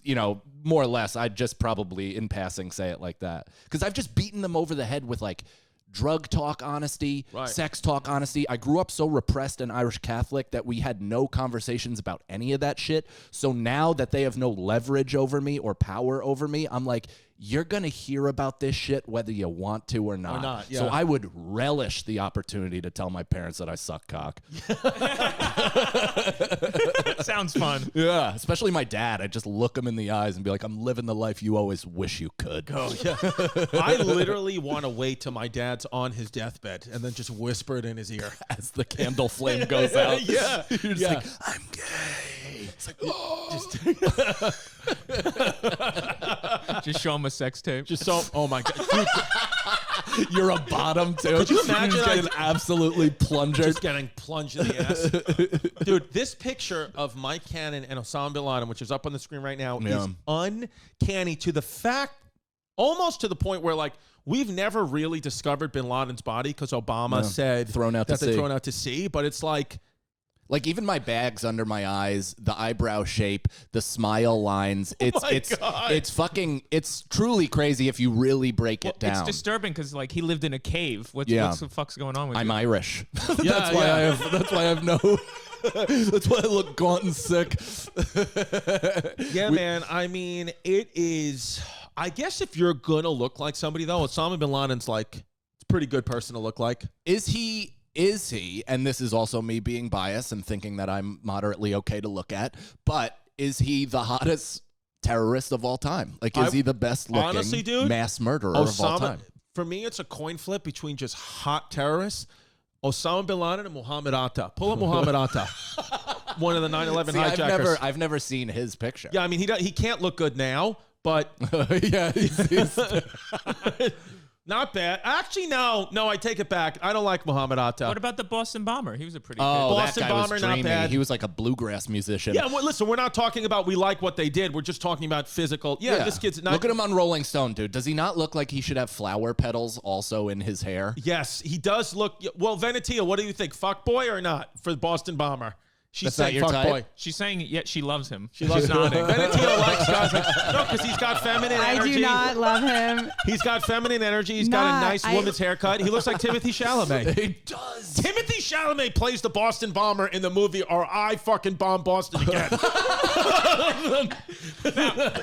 more or less, I'd just probably in passing say it like that. Because I've just beaten them over the head with like drug talk honesty, sex talk honesty. I grew up so repressed and Irish Catholic that we had no conversations about any of that shit. So now that they have no leverage over me or power over me, I'm like, you're going to hear about this shit whether you want to or not. So I would relish the opportunity to tell my parents that I suck cock. Sounds fun. Yeah, especially my dad. I just look him in the eyes and be like, I'm living the life you always wish you could. Oh, yeah. I literally want to wait till my dad's on his deathbed and then just whisper it in his ear. As the candle flame goes out. Yeah. You're just like, I'm gay. It's like, oh. Just show him a sex tape. Oh my God. Dude, you're a bottom too. Could you imagine getting absolutely plungered? Just getting plunged in the ass. Dude, this picture of Mike Cannon and Osama bin Laden, which is up on the screen right now, is uncanny to the fact, almost to the point where like, we've never really discovered bin Laden's body because Obama said thrown out to sea, but it's like even my bags under my eyes, the eyebrow shape, the smile lines, it's truly crazy if you really break it down. It's disturbing because like he lived in a cave. What the fuck's going on with you? I'm Irish. That's why I have no that's why I look gaunt and sick. Man. I mean, it is. I guess if you're gonna look like somebody though, Osama bin Laden's like, it's a pretty good person to look like. Is he, and this is also me being biased and thinking that I'm moderately okay to look at, but is he the hottest terrorist of all time? Like, is he the best looking honestly, dude, mass murderer of all time? For me, it's a coin flip between just hot terrorists, Osama bin Laden and Muhammad Atta. Pull up Muhammad Atta. One of the 9/11 hijackers. I've never seen his picture. Yeah, I mean, he can't look good now, but yeah, he's not bad. Actually, no, I take it back. I don't like Muhammad Atta. What about the Boston Bomber? He was a pretty good Boston that guy Bomber, was not dreamy. bad. He was like a bluegrass musician. Yeah, well, listen, we're not talking about we like what they did. We're just talking about physical. Yeah, this kid's not. Look at him on Rolling Stone, dude. Does he not look like he should have flower petals also in his hair? Yes, he does look. Well, Venetia, what do you think? Fuckboy or not for the Boston Bomber? She's That's not saying your fuck type? boy. She's saying yet she loves him. She loves nodding. Benedetto likes guys like, no, because he's got feminine energy. I do not love him. He's got feminine energy. He's got a nice woman's haircut. He looks like Timothy Chalamet. He does. Timothy Chalamet plays the Boston bomber in the movie Or I Fucking Bomb Boston Again.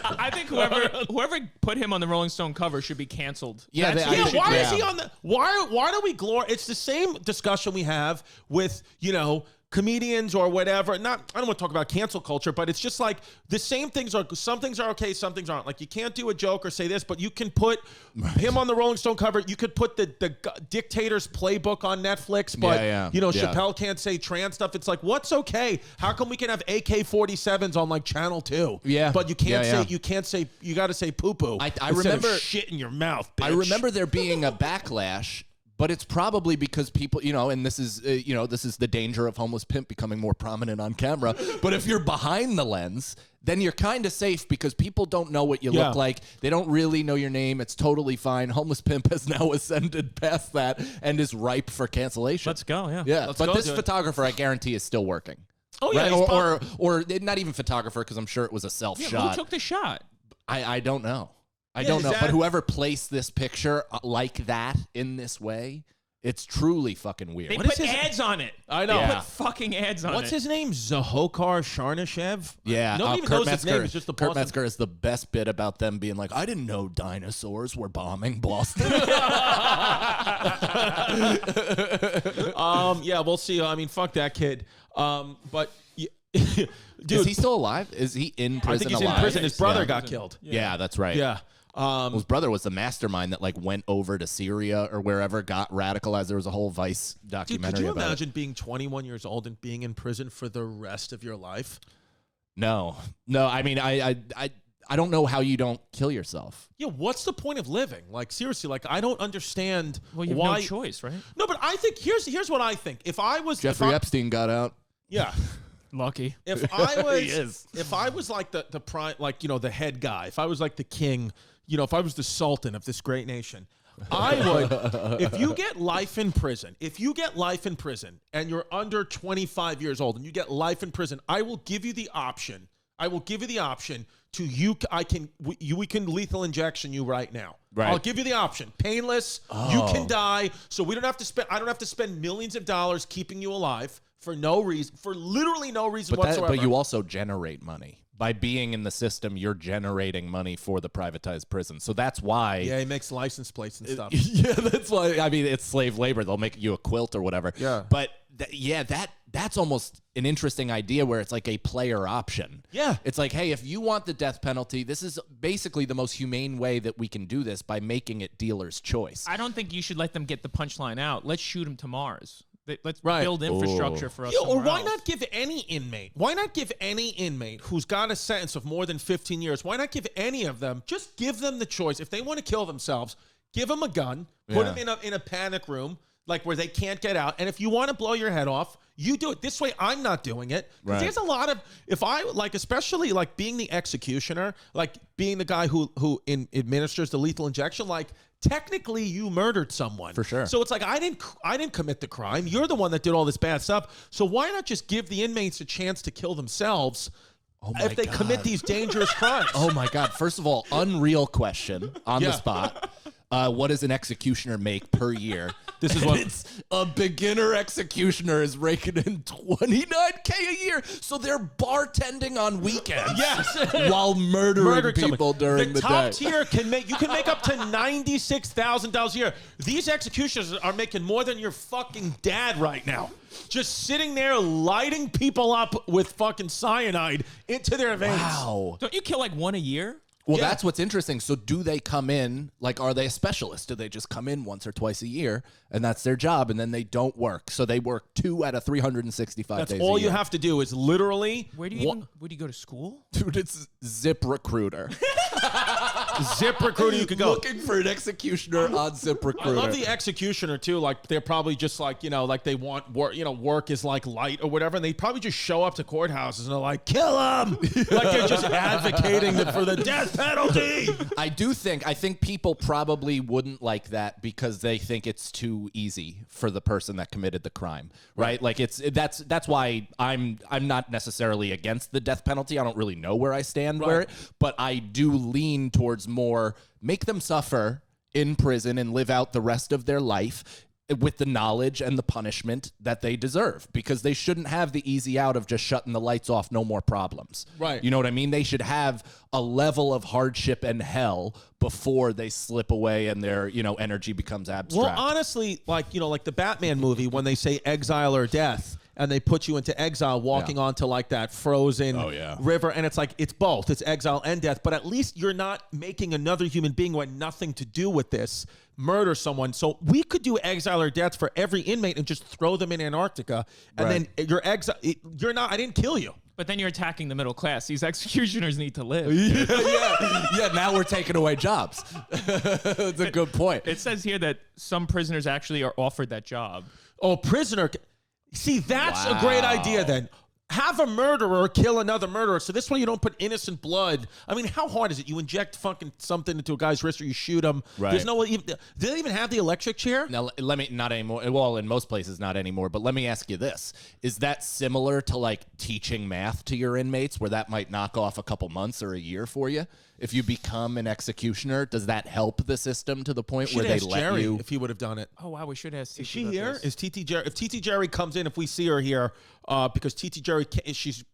I think whoever put him on the Rolling Stone cover should be canceled. Yeah, Why is he on the? Why do we glorify? It's the same discussion we have with comedians or whatever. I don't want to talk about cancel culture, but it's just like the same things are. Some things are okay, some things aren't. Like you can't do a joke or say this, but you can put him on the Rolling Stone cover. You could put the Dictator's Playbook on Netflix, but Chappelle can't say trans stuff. It's like, what's okay? How come we can have AK-47s on like Channel 2? Yeah, but you can't say you can't say you got to say poo poo. I remember shit in your mouth. Bitch. I remember there being a backlash. But it's probably because people, and this is, this is the danger of homeless pimp becoming more prominent on camera. But if you're behind the lens, then you're kind of safe because people don't know what you look like. They don't really know your name. It's totally fine. Homeless pimp has now ascended past that and is ripe for cancellation. Let's go, yeah. Yeah, but this photographer, I guarantee, is still working. Oh, yeah. Right? Or not even photographer, because I'm sure it was a self-shot. Yeah, who took the shot? I don't know. I don't know, but whoever placed this picture like that in this way, it's truly fucking weird. They put ads on it. I know. They put fucking ads on it. What's his name? Zahokar Sharnishev? Yeah. Nobody even knows his name. It's just the Kurt Metzger is the best bit about them being like, I didn't know dinosaurs were bombing Boston. Yeah, we'll see. I mean, fuck that kid. But... Dude, is he still alive? Is he in prison? I think he's alive? in prison. His brother got killed. Yeah, that's right. Yeah. His brother was the mastermind that went over to Syria or wherever, got radicalized. There was a whole Vice documentary. Dude, could you about imagine being 21 years old and being in prison for the rest of your life? No. I mean, I don't know how you don't kill yourself. Yeah, what's the point of living? Like, seriously, I don't understand why. You have no choice, right? No, but I think here's what I think. If I was Jeffrey Epstein got out. Yeah. Lucky. If I was, he is. If I was like the prime, the head guy, if I was like the king, if I was the sultan of this great nation, I would. If you get life in prison, and you're under 25 years old and you get life in prison, I will give you the option. To you. We can lethal injection you right now. Right. I'll give you the option. Painless. Oh. You can die, so we don't have to spend. I don't have to spend millions of dollars keeping you alive. For no reason, for literally no reason whatsoever. But you also generate money. By being in the system, you're generating money for the privatized prison. So that's why... Yeah, he makes license plates and stuff. Yeah, that's why... I mean, it's slave labor. They'll make you a quilt or whatever. Yeah. But, that's almost an interesting idea where it's like a player option. Yeah. It's like, hey, if you want the death penalty, this is basically the most humane way that we can do this by making it dealer's choice. I don't think you should let them get the punchline out. Let's shoot him to Mars. Let's build infrastructure for us. Or why not give any inmate? Why not give any inmate who's got a sentence of more than 15 years? Why not give any of them? Just give them the choice. If they want to kill themselves, give them a gun. Put them in a panic room, where they can't get out. And if you want to blow your head off, you do it. This way, I'm not doing it. Because there's a lot of, especially being the executioner, being the guy who administers the lethal injection, technically you murdered someone. For sure. So it's I didn't commit the crime. You're the one that did all this bad stuff. So why not just give the inmates a chance to kill themselves if they commit these dangerous crimes? Oh my God. First of all, unreal question on the spot. What does an executioner make per year? This is what it's a beginner executioner is raking in $29K a year, so they're bartending on weekends. Yes, while murdering people during the day. The top tier can make up to $96,000 a year. These executioners are making more than your fucking dad right now. Just sitting there lighting people up with fucking cyanide into their veins. Wow! Don't you kill one a year? Well, that's what's interesting. So do they come in, are they a specialist? Do they just come in once or twice a year, and that's their job, and then they don't work? So they work 2 out of 365 days a year. That's all you have to do is literally... Where do you go to school? Dude, it's Zip Recruiter. ZipRecruiter, you could go. Looking for an executioner on ZipRecruiter. I love the executioner too. Like they're probably just like, like they want work, work is like light or whatever. And they probably just show up to courthouses and they're like, kill him. Like they're just advocating for the death penalty. I think people probably wouldn't like that because they think it's too easy for the person that committed the crime, right? Like that's why I'm not necessarily against the death penalty. I don't really know where I stand but I do lean towards more make them suffer in prison and live out the rest of their life with the knowledge and the punishment that they deserve, because they shouldn't have the easy out of just shutting the lights off, no more problems. Right. You know what I mean? They should have a level of hardship and hell before they slip away and their, energy becomes abstract. Well, honestly, like the Batman movie, when they say exile or death, and they put you into exile walking onto like that frozen river. And it's like, it's both. It's exile and death. But at least you're not making another human being who had nothing to do with this murder someone. So we could do exile or death for every inmate and just throw them in Antarctica. And then you're exile. You're not, I didn't kill you. But then you're attacking the middle class. These executioners need to live. Yeah, now we're taking away jobs. That's a good point. It says here that some prisoners actually are offered that job. Oh, prisoner. See, that's a great idea then. Have a murderer kill another murderer. So this way you don't put innocent blood. I mean, how hard is it? You inject fucking something into a guy's wrist or you shoot him. Right. There's no way. Do they even have the electric chair? Now, not anymore. Well, in most places, not anymore. But let me ask you this. Is that similar to like teaching math to your inmates, where that might knock off a couple months or a year for you? If you become an executioner, does that help the system to the point where they let Jerry you? If he would have done it. Oh, wow. We should ask TT. Is she about here? this. Is TT Jerry? If TT Jerry comes in, if we see her here, because TT Jerry, she's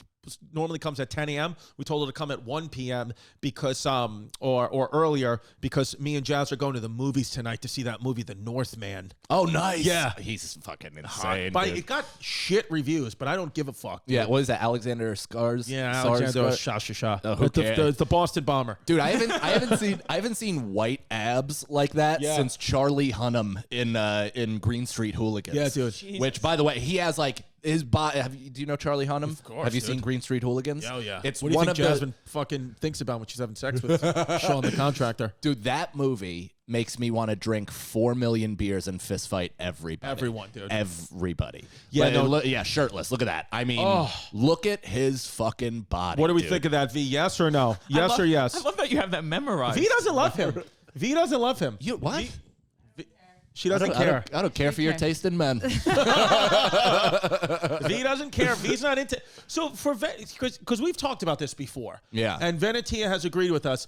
normally comes at 10 a.m. We told her to come at 1 p.m. because or earlier, because me and Jazz are going to the movies tonight to see that movie, The Northman. Oh, nice. Yeah. He's fucking insane. But it got shit reviews, but I don't give a fuck. Dude. Yeah, what is that? Alexander Skars? Yeah, Alexander Skars. The Boston bomber. Dude, I haven't seen white abs like that since Charlie Hunnam in Green Street Hooligans. Yeah, dude. Jesus. Which, by the way, he has like his body. Do you know Charlie Hunnam? Of course. Have you seen Green Street Hooligans? Oh yeah. It's what do you one think of Jasmine fucking thinks about when she's having sex with Sean the contractor? Dude, that movie makes me want to drink 4 million beers and fist fight everybody. Everyone, dude. Everybody. Yeah, shirtless. Look at that. I mean, look at his fucking body. What do we think of that, V? Yes or no? Yes or yes? I love that you have that memorized. V doesn't love him. V doesn't love him. You what? She doesn't care. I don't care for your taste in men. V doesn't care. V's not into. So because we've talked about this before. Yeah. And Venetia has agreed with us.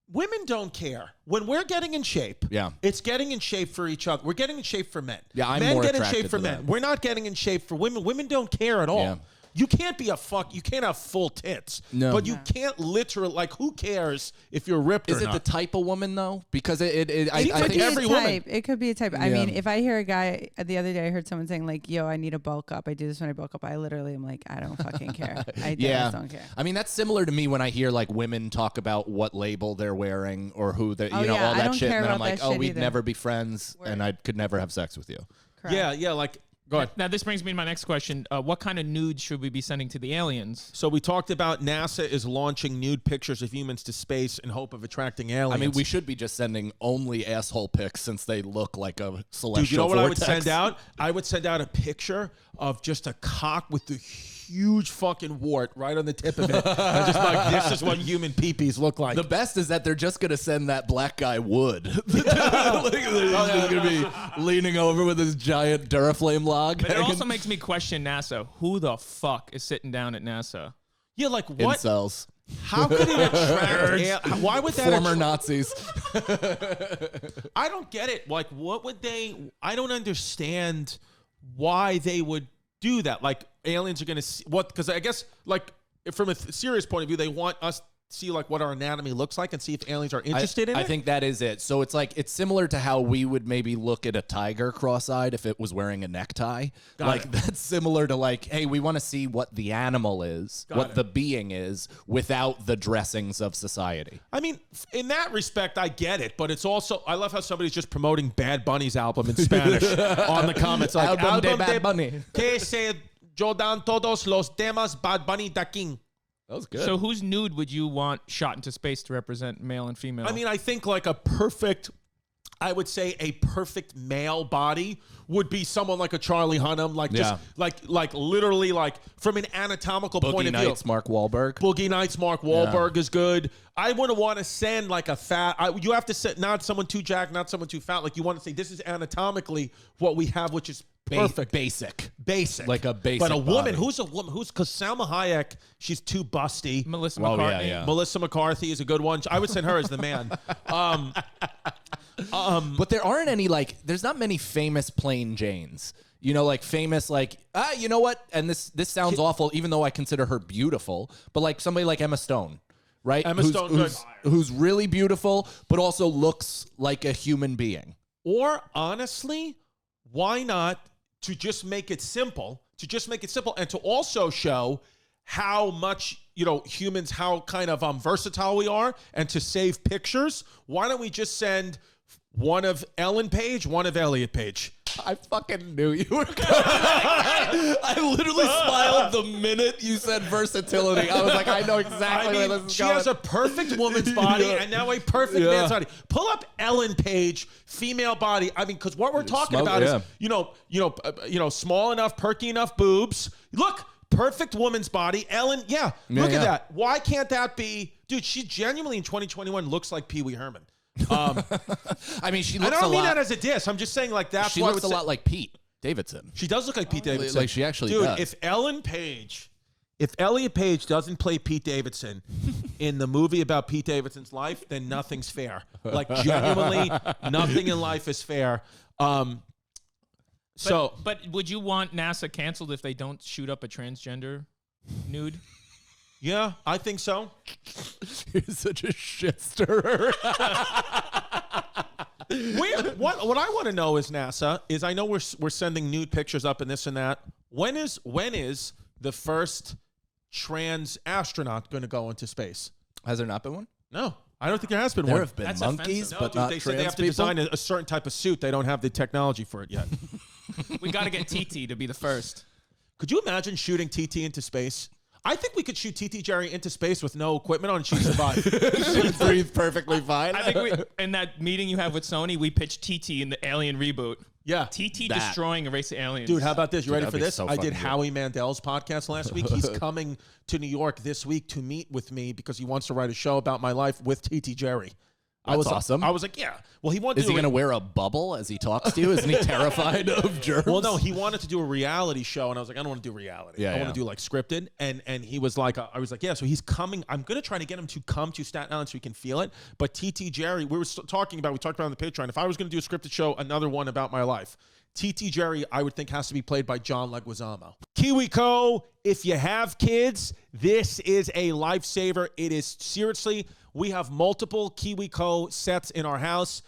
Women don't care. When we're getting in shape, it's getting in shape for each other. We're getting in shape for men. Yeah, I'm men more get in attracted shape for to men. that. We're not getting in shape for women. Women don't care at all. Yeah. You can't be you can't have full tits. No. But you can't literally, like, who cares if you're ripped or not? Is it the type of woman, though? Because I like think every woman. It could be a type. I mean, if I hear a guy, the other day I heard someone saying like, yo, I need a bulk up. I do this when I bulk up. I literally am like, I don't fucking care. I just don't care. I mean, that's similar to me when I hear like women talk about what label they're wearing or who they, all I that don't shit. care And then I'm about like, that shit we'd either. never be friends and I could never have sex with you. Correct. Yeah, like, go ahead. Now, this brings me to my next question. What kind of nudes should we be sending to the aliens? So we talked about NASA is launching nude pictures of humans to space in hope of attracting aliens. I mean, we should be just sending only asshole pics since they look like a celestial Dude, you know what vortex. I would send out? I would send out a picture of just a cock with the huge fucking wart right on the tip of it. And just like, this is what human peepees look like. The best is that they're just going to send that black guy wood. They're just going to be leaning over with his giant Duraflame log. But it also makes me question NASA. Who the fuck is sitting down at NASA? Yeah, like what? Incels. How could it attract? Why would that Former Nazis. I don't get it. Like, what would they? I don't understand why they would do that. Like, aliens are going to see what? Because I guess, like, from a serious point of view, they want us to see like what our anatomy looks like and see if aliens are interested in it. I think that is it. So it's like it's similar to how we would maybe look at a tiger cross-eyed if it was wearing a necktie. That's similar to like, hey, we want to see what the animal is, what the being is, without the dressings of society. I mean, in that respect, I get it, but it's also, I love how somebody's just promoting Bad Bunny's album in Spanish on the comments. Like, Album de Bad Bunny. Que se yo dan todos los temas Bad Bunny da King. That was good. So whose nude would you want shot into space to represent male and female? I mean, I think like I would say a perfect male body would be someone like a Charlie Hunnam, like just like literally like from an anatomical point of view. Boogie Nights, Mark Wahlberg. Boogie Nights, Mark Wahlberg is good. I wouldn't want to send like a fat. You have to set not someone too jacked, not someone too fat. Like you want to say this is anatomically what we have, which is perfect, basic, like a basic. But a woman, body. who's a woman? Who's because Salma Hayek, she's too busty. Melissa McCarthy. Melissa McCarthy is a good one. I would send her as the man. But there aren't any there's not many famous plain Janes. You know, like famous, you know what? And this sounds awful, even though I consider her beautiful. But like somebody like Emma Stone, right? Emma Stone, who's really beautiful, but also looks like a human being. Or honestly, why not to just make it simple? And to also show how much, humans, how kind of versatile we are, and to save pictures, why don't we just send one of Ellen Page, one of Elliot Page? I fucking knew you were going to I literally smiled the minute you said versatility. I was like, I know exactly where this is she going. Has a perfect woman's body and now a perfect man's body. Pull up Ellen Page, female body. I mean, because what we're talking about is, small enough, perky enough boobs. Look, perfect woman's body. Ellen, look at that. Why can't that be? Dude, she genuinely in 2021 looks like Pee Wee Herman. I mean, she looks I don't mean that as a diss. I'm just saying that's she why looks a lot like Pete Davidson. She does look like Pete Davidson. Like she actually Dude, does. If Elliot Page doesn't play Pete Davidson in the movie about Pete Davidson's life, then nothing's fair. Like genuinely, nothing in life is fair. But would you want NASA canceled if they don't shoot up a transgender nude? Yeah, I think so. You're such a shit stirrer. What I want to know is NASA is I know we're sending nude pictures up and this and that. When is the first trans astronaut going to go into space? Has there not been one? No, I don't think there has been one. There have been monkeys, but not they trans said they have to people? design a certain type of suit. They don't have the technology for it yet. We got to get TT to be the first. Could you imagine shooting TT into space? I think we could shoot TT Jerry into space with no equipment on and she'd survive. She'd breathe perfectly fine. I think in that meeting you have with Sony, we pitched TT in the Alien reboot. Yeah. TT destroying a race of aliens. Dude, how about this? You ready for this? So I did Howie Mandel's podcast last week. He's coming to New York this week to meet with me because he wants to write a show about my life with TT Jerry. That's awesome. I was like, yeah. Well, he wanted. Is he going to wear a bubble as he talks to you? Isn't he terrified of germs? Well, no. He wanted to do a reality show, and I was like, I don't want to do reality. I want to do like scripted. And he was like, I was like, yeah. So he's coming. I'm going to try to get him to come to Staten Island so he can feel it. But TT Jerry, we talked about it on the Patreon. If I was going to do a scripted show, another one about my life, TT Jerry, I would think has to be played by John Leguizamo. KiwiCo, if you have kids, this is a lifesaver. It is seriously. We have multiple KiwiCo sets in our house.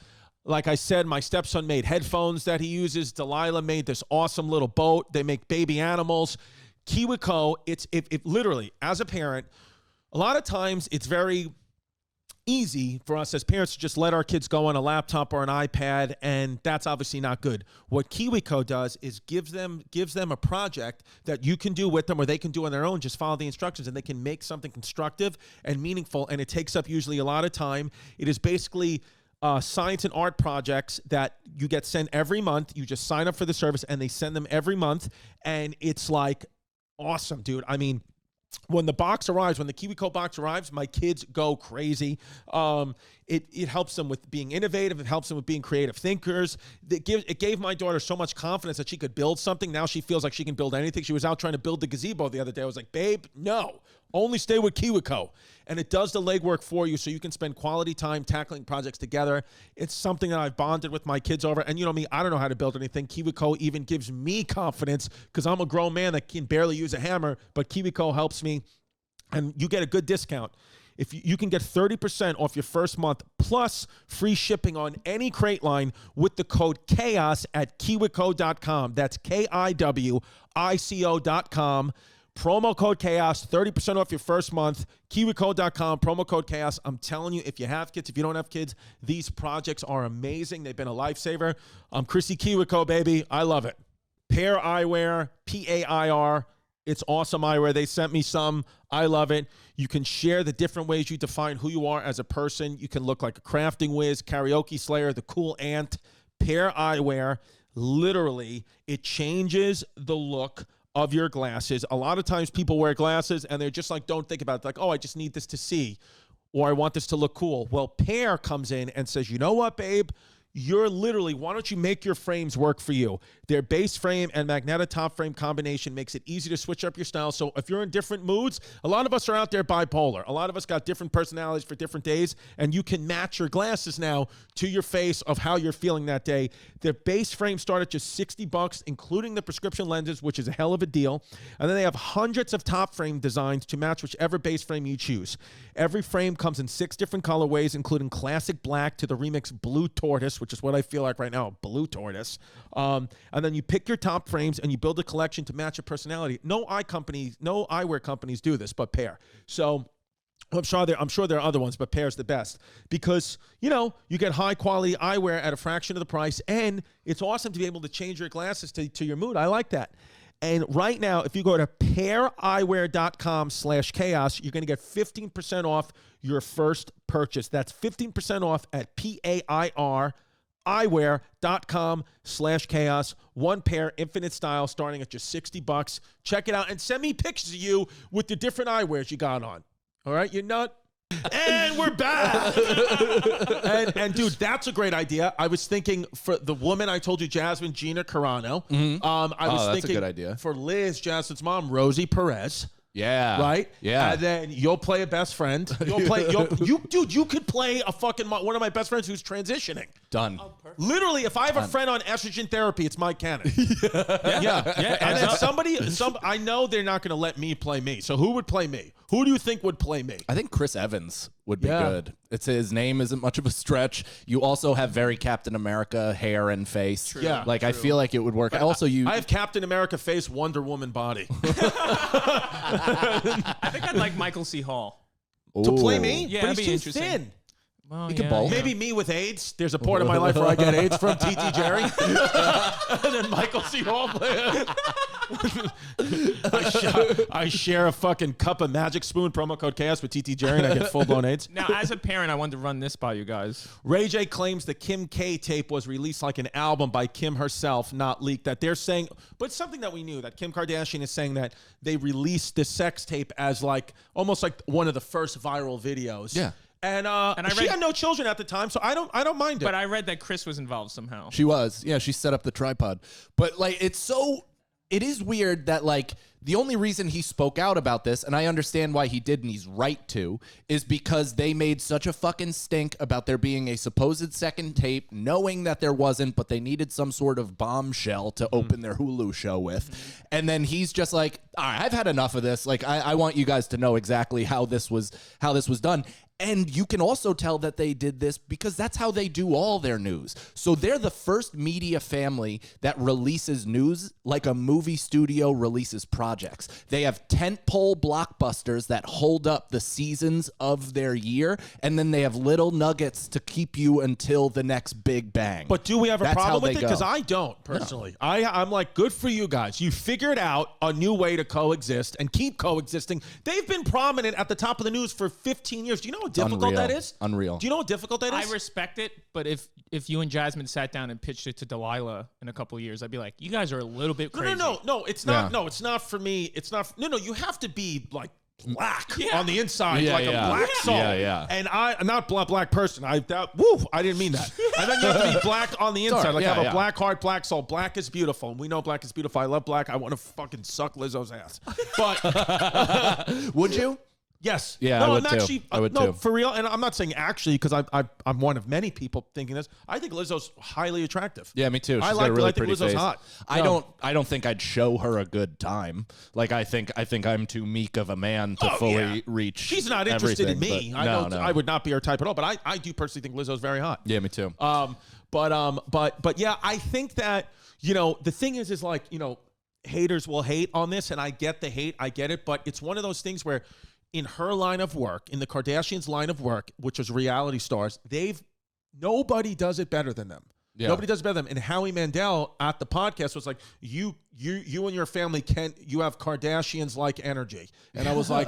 Like I said, my stepson made headphones that he uses. Delilah made this awesome little boat. They make baby animals. KiwiCo, it's literally, as a parent, a lot of times it's very easy for us as parents to just let our kids go on a laptop or an iPad, and that's obviously not good. What KiwiCo does is gives them a project that you can do with them or they can do on their own. Just follow the instructions and they can make something constructive and meaningful, and it takes up usually a lot of time. It is basically science and art projects that you get sent every month. You just sign up for the service and they send them every month, and it's like awesome, dude. I mean, when the box arrives, when the KiwiCo box arrives, my kids go crazy. It helps them with being innovative. It helps them with being creative thinkers. It gave my daughter so much confidence that she could build something. Now she feels like she can build anything. She was out trying to build the gazebo the other day. I was like, babe, no. Only stay with KiwiCo. And it does the legwork for you so you can spend quality time tackling projects together. It's something that I've bonded with my kids over. And you know me, I don't know how to build anything. KiwiCo even gives me confidence because I'm a grown man that can barely use a hammer, but KiwiCo helps me. And you get a good discount. If you can get 30% off your first month plus free shipping on any crate line with the code CHAOS at KiwiCo.com. That's KIWICO.com. Promo code CHAOS, 30% off your first month. KiwiCo.com, promo code CHAOS. I'm telling you, if you have kids, if you don't have kids, these projects are amazing. They've been a lifesaver. I'm Chrissy KiwiCo, baby. I love it. Pair Eyewear, PAIR. It's awesome eyewear. They sent me some. I love it. You can share the different ways you define who you are as a person. You can look like a crafting whiz, karaoke slayer, the cool ant, pair eyewear. Literally, it changes the look of your glasses. A lot of times people wear glasses and they're just like, don't think about it. Like, oh, I just need this to see, or I want this to look cool. Well, Pair comes in and says, you know what, babe? You're literally, why don't you make your frames work for you? Their base frame and magnetic top frame combination makes it easy to switch up your style. So if you're in different moods, a lot of us are out there bipolar. A lot of us got different personalities for different days, and you can match your glasses now to your face of how you're feeling that day. Their base frame start at just $60, including the prescription lenses, which is a hell of a deal. And then they have hundreds of top frame designs to match whichever base frame you choose. Every frame comes in 6 different colorways, including classic black to the remix blue tortoise, which is what I feel like right now, blue tortoise. And then you pick your top frames and you build a collection to match your personality. No eyewear companies do this, but Pair. So I'm sure there are other ones, but Pair's the best because, you know, you get high quality eyewear at a fraction of the price, and it's awesome to be able to change your glasses to your mood. I like that. And right now, if you go to paireyewear.com/chaos, you're going to get 15% off your first purchase. That's 15% off at paireyewear.com/chaos. One pair, infinite style, starting at just $60. Check it out and send me pictures of you with the different eyewears you got on. All right, you're not. And we're back. and dude, that's a great idea. I was thinking for the woman I told you, Jasmine Gina Carano. I was thinking that's a good idea. For Liz, Jasmine's mom, Rosie Perez. Yeah. Right? Yeah. And then you'll play a best friend. You could play a fucking one of my best friends who's transitioning. Done. Oh, perfect. Literally, if I have a friend on estrogen therapy, it's Mike Cannon. Yeah. And then I know they're not going to let me play me. So who would play me? Who do you think would play me? I think Chris Evans would be good. His name isn't much of a stretch. You also have very Captain America hair and face. True. Yeah. Like, I feel like it would work. Also, I have Captain America face, Wonder Woman body. I think I'd like Michael C. Hall. To play me? Yeah, but that'd he's be too interesting. thin. Well, You can both. Maybe me with AIDS. There's a part of my life where I get AIDS from TT Jerry. And then Michael C. Hall. I share a fucking cup of Magic Spoon, promo code chaos with TT Jerry, and I get full-blown AIDS. Now, as a parent, I wanted to run this by you guys. Rayjay claims the Kim K tape was released like an album by Kim herself, not leaked. That they're saying, but it's something that we knew, that Kim Kardashian is saying that they released the sex tape as like almost like one of the first viral videos. Yeah. And she had no children at the time, so I don't mind it. But I read that Chris was involved somehow. She was. Yeah, she set up the tripod. But, like, it is weird that, like, the only reason he spoke out about this, and I understand why he did, and he's right to, is because they made such a fucking stink about there being a supposed second tape, knowing that there wasn't, but they needed some sort of bombshell to open their Hulu show with. And then he's just like, all right, I've had enough of this. Like, I want you guys to know exactly how this was done. And you can also tell that they did this because that's how they do all their news. So they're the first media family that releases news like a movie studio releases projects. They have tentpole blockbusters that hold up the seasons of their year, and then they have little nuggets to keep you until the next big bang. But do we have a That's problem how with they it? go. Because I don't, personally. No. I'm like, good for you guys. You figured out a new way to coexist and keep coexisting. They've been prominent at the top of the news for 15 years. Do you know how difficult that is? Unreal. Do you know how difficult that is? I respect it, but if you and Jasmine sat down and pitched it to Delilah in a couple of years, I'd be like, you guys are a little bit crazy. No, it's not. Yeah. No, it's not for me. It's not. No, you have to be like black on the inside, like a black soul. Yeah. And I'm not black person. I didn't mean that. I thought you have to be black on the inside. Like have a black heart, black soul. Black is beautiful. And we know black is beautiful. I love black. I want to fucking suck Lizzo's ass. But would you? Yes. Yeah, no, I would I'm too. actually, I would no, too. for real. And I'm not saying actually because I'm one of many people thinking this. I think Lizzo's highly attractive. Yeah, me too. She's I got a really think pretty Lizzo's face. hot. I don't think I'd show her a good time. Like I think I'm too meek of a man to fully reach. She's not interested in me. No. I would not be her type at all. But I do personally think Lizzo's very hot. Yeah, me too. But yeah, I think that, you know, the thing is like, you know, haters will hate on this, and I get the hate, I get it, but it's one of those things where in her line of work, in the Kardashians' line of work, which is reality stars, nobody does it better than them. Yeah. Nobody does it better than them. And Howie Mandel at the podcast was like, you you and your family you have Kardashians like energy. And I was like,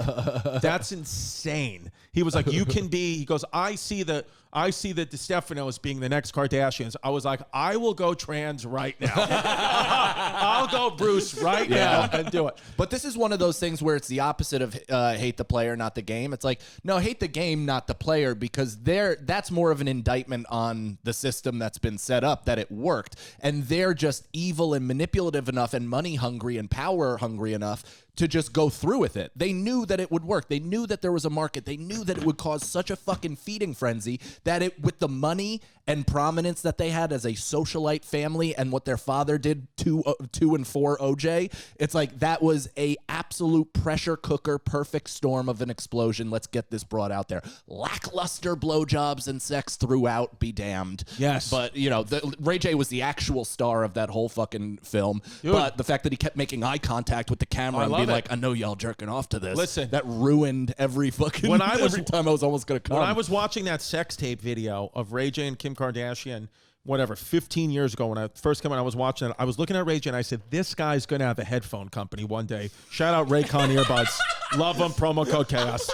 that's insane. He was like, he goes, I see that Distefano is being the next Kardashians. I was like, I will go trans right now. I'll go Bruce right now and do it. But this is one of those things where it's the opposite of hate the player, not the game. It's like, no, hate the game, not the player, because that's more of an indictment on the system that's been set up, that it worked. And they're just evil and manipulative enough and money hungry and power hungry enough to just go through with it. They knew that it would work. They knew that there was a market. They knew that it would cause such a fucking feeding frenzy that with the money and prominence that they had as a socialite family and what their father did to and for OJ, it's like that was a absolute pressure cooker, perfect storm of an explosion. Let's get this brought out there. Lackluster blowjobs and sex throughout, be damned. Yes. But, Rayjay was the actual star of that whole fucking film. Dude. But the fact that he kept making eye contact with the camera and being like, I know y'all jerking off to this. Listen. That ruined every fucking every time I was almost going to come. When I was watching that sex tape video of Rayjay and Kim Kardashian, whatever, 15 years ago when I first came out, I was watching it. I was looking at Rayjay and I said, this guy's going to have a headphone company one day. Shout out Raycon earbuds. Love them. Promo code chaos.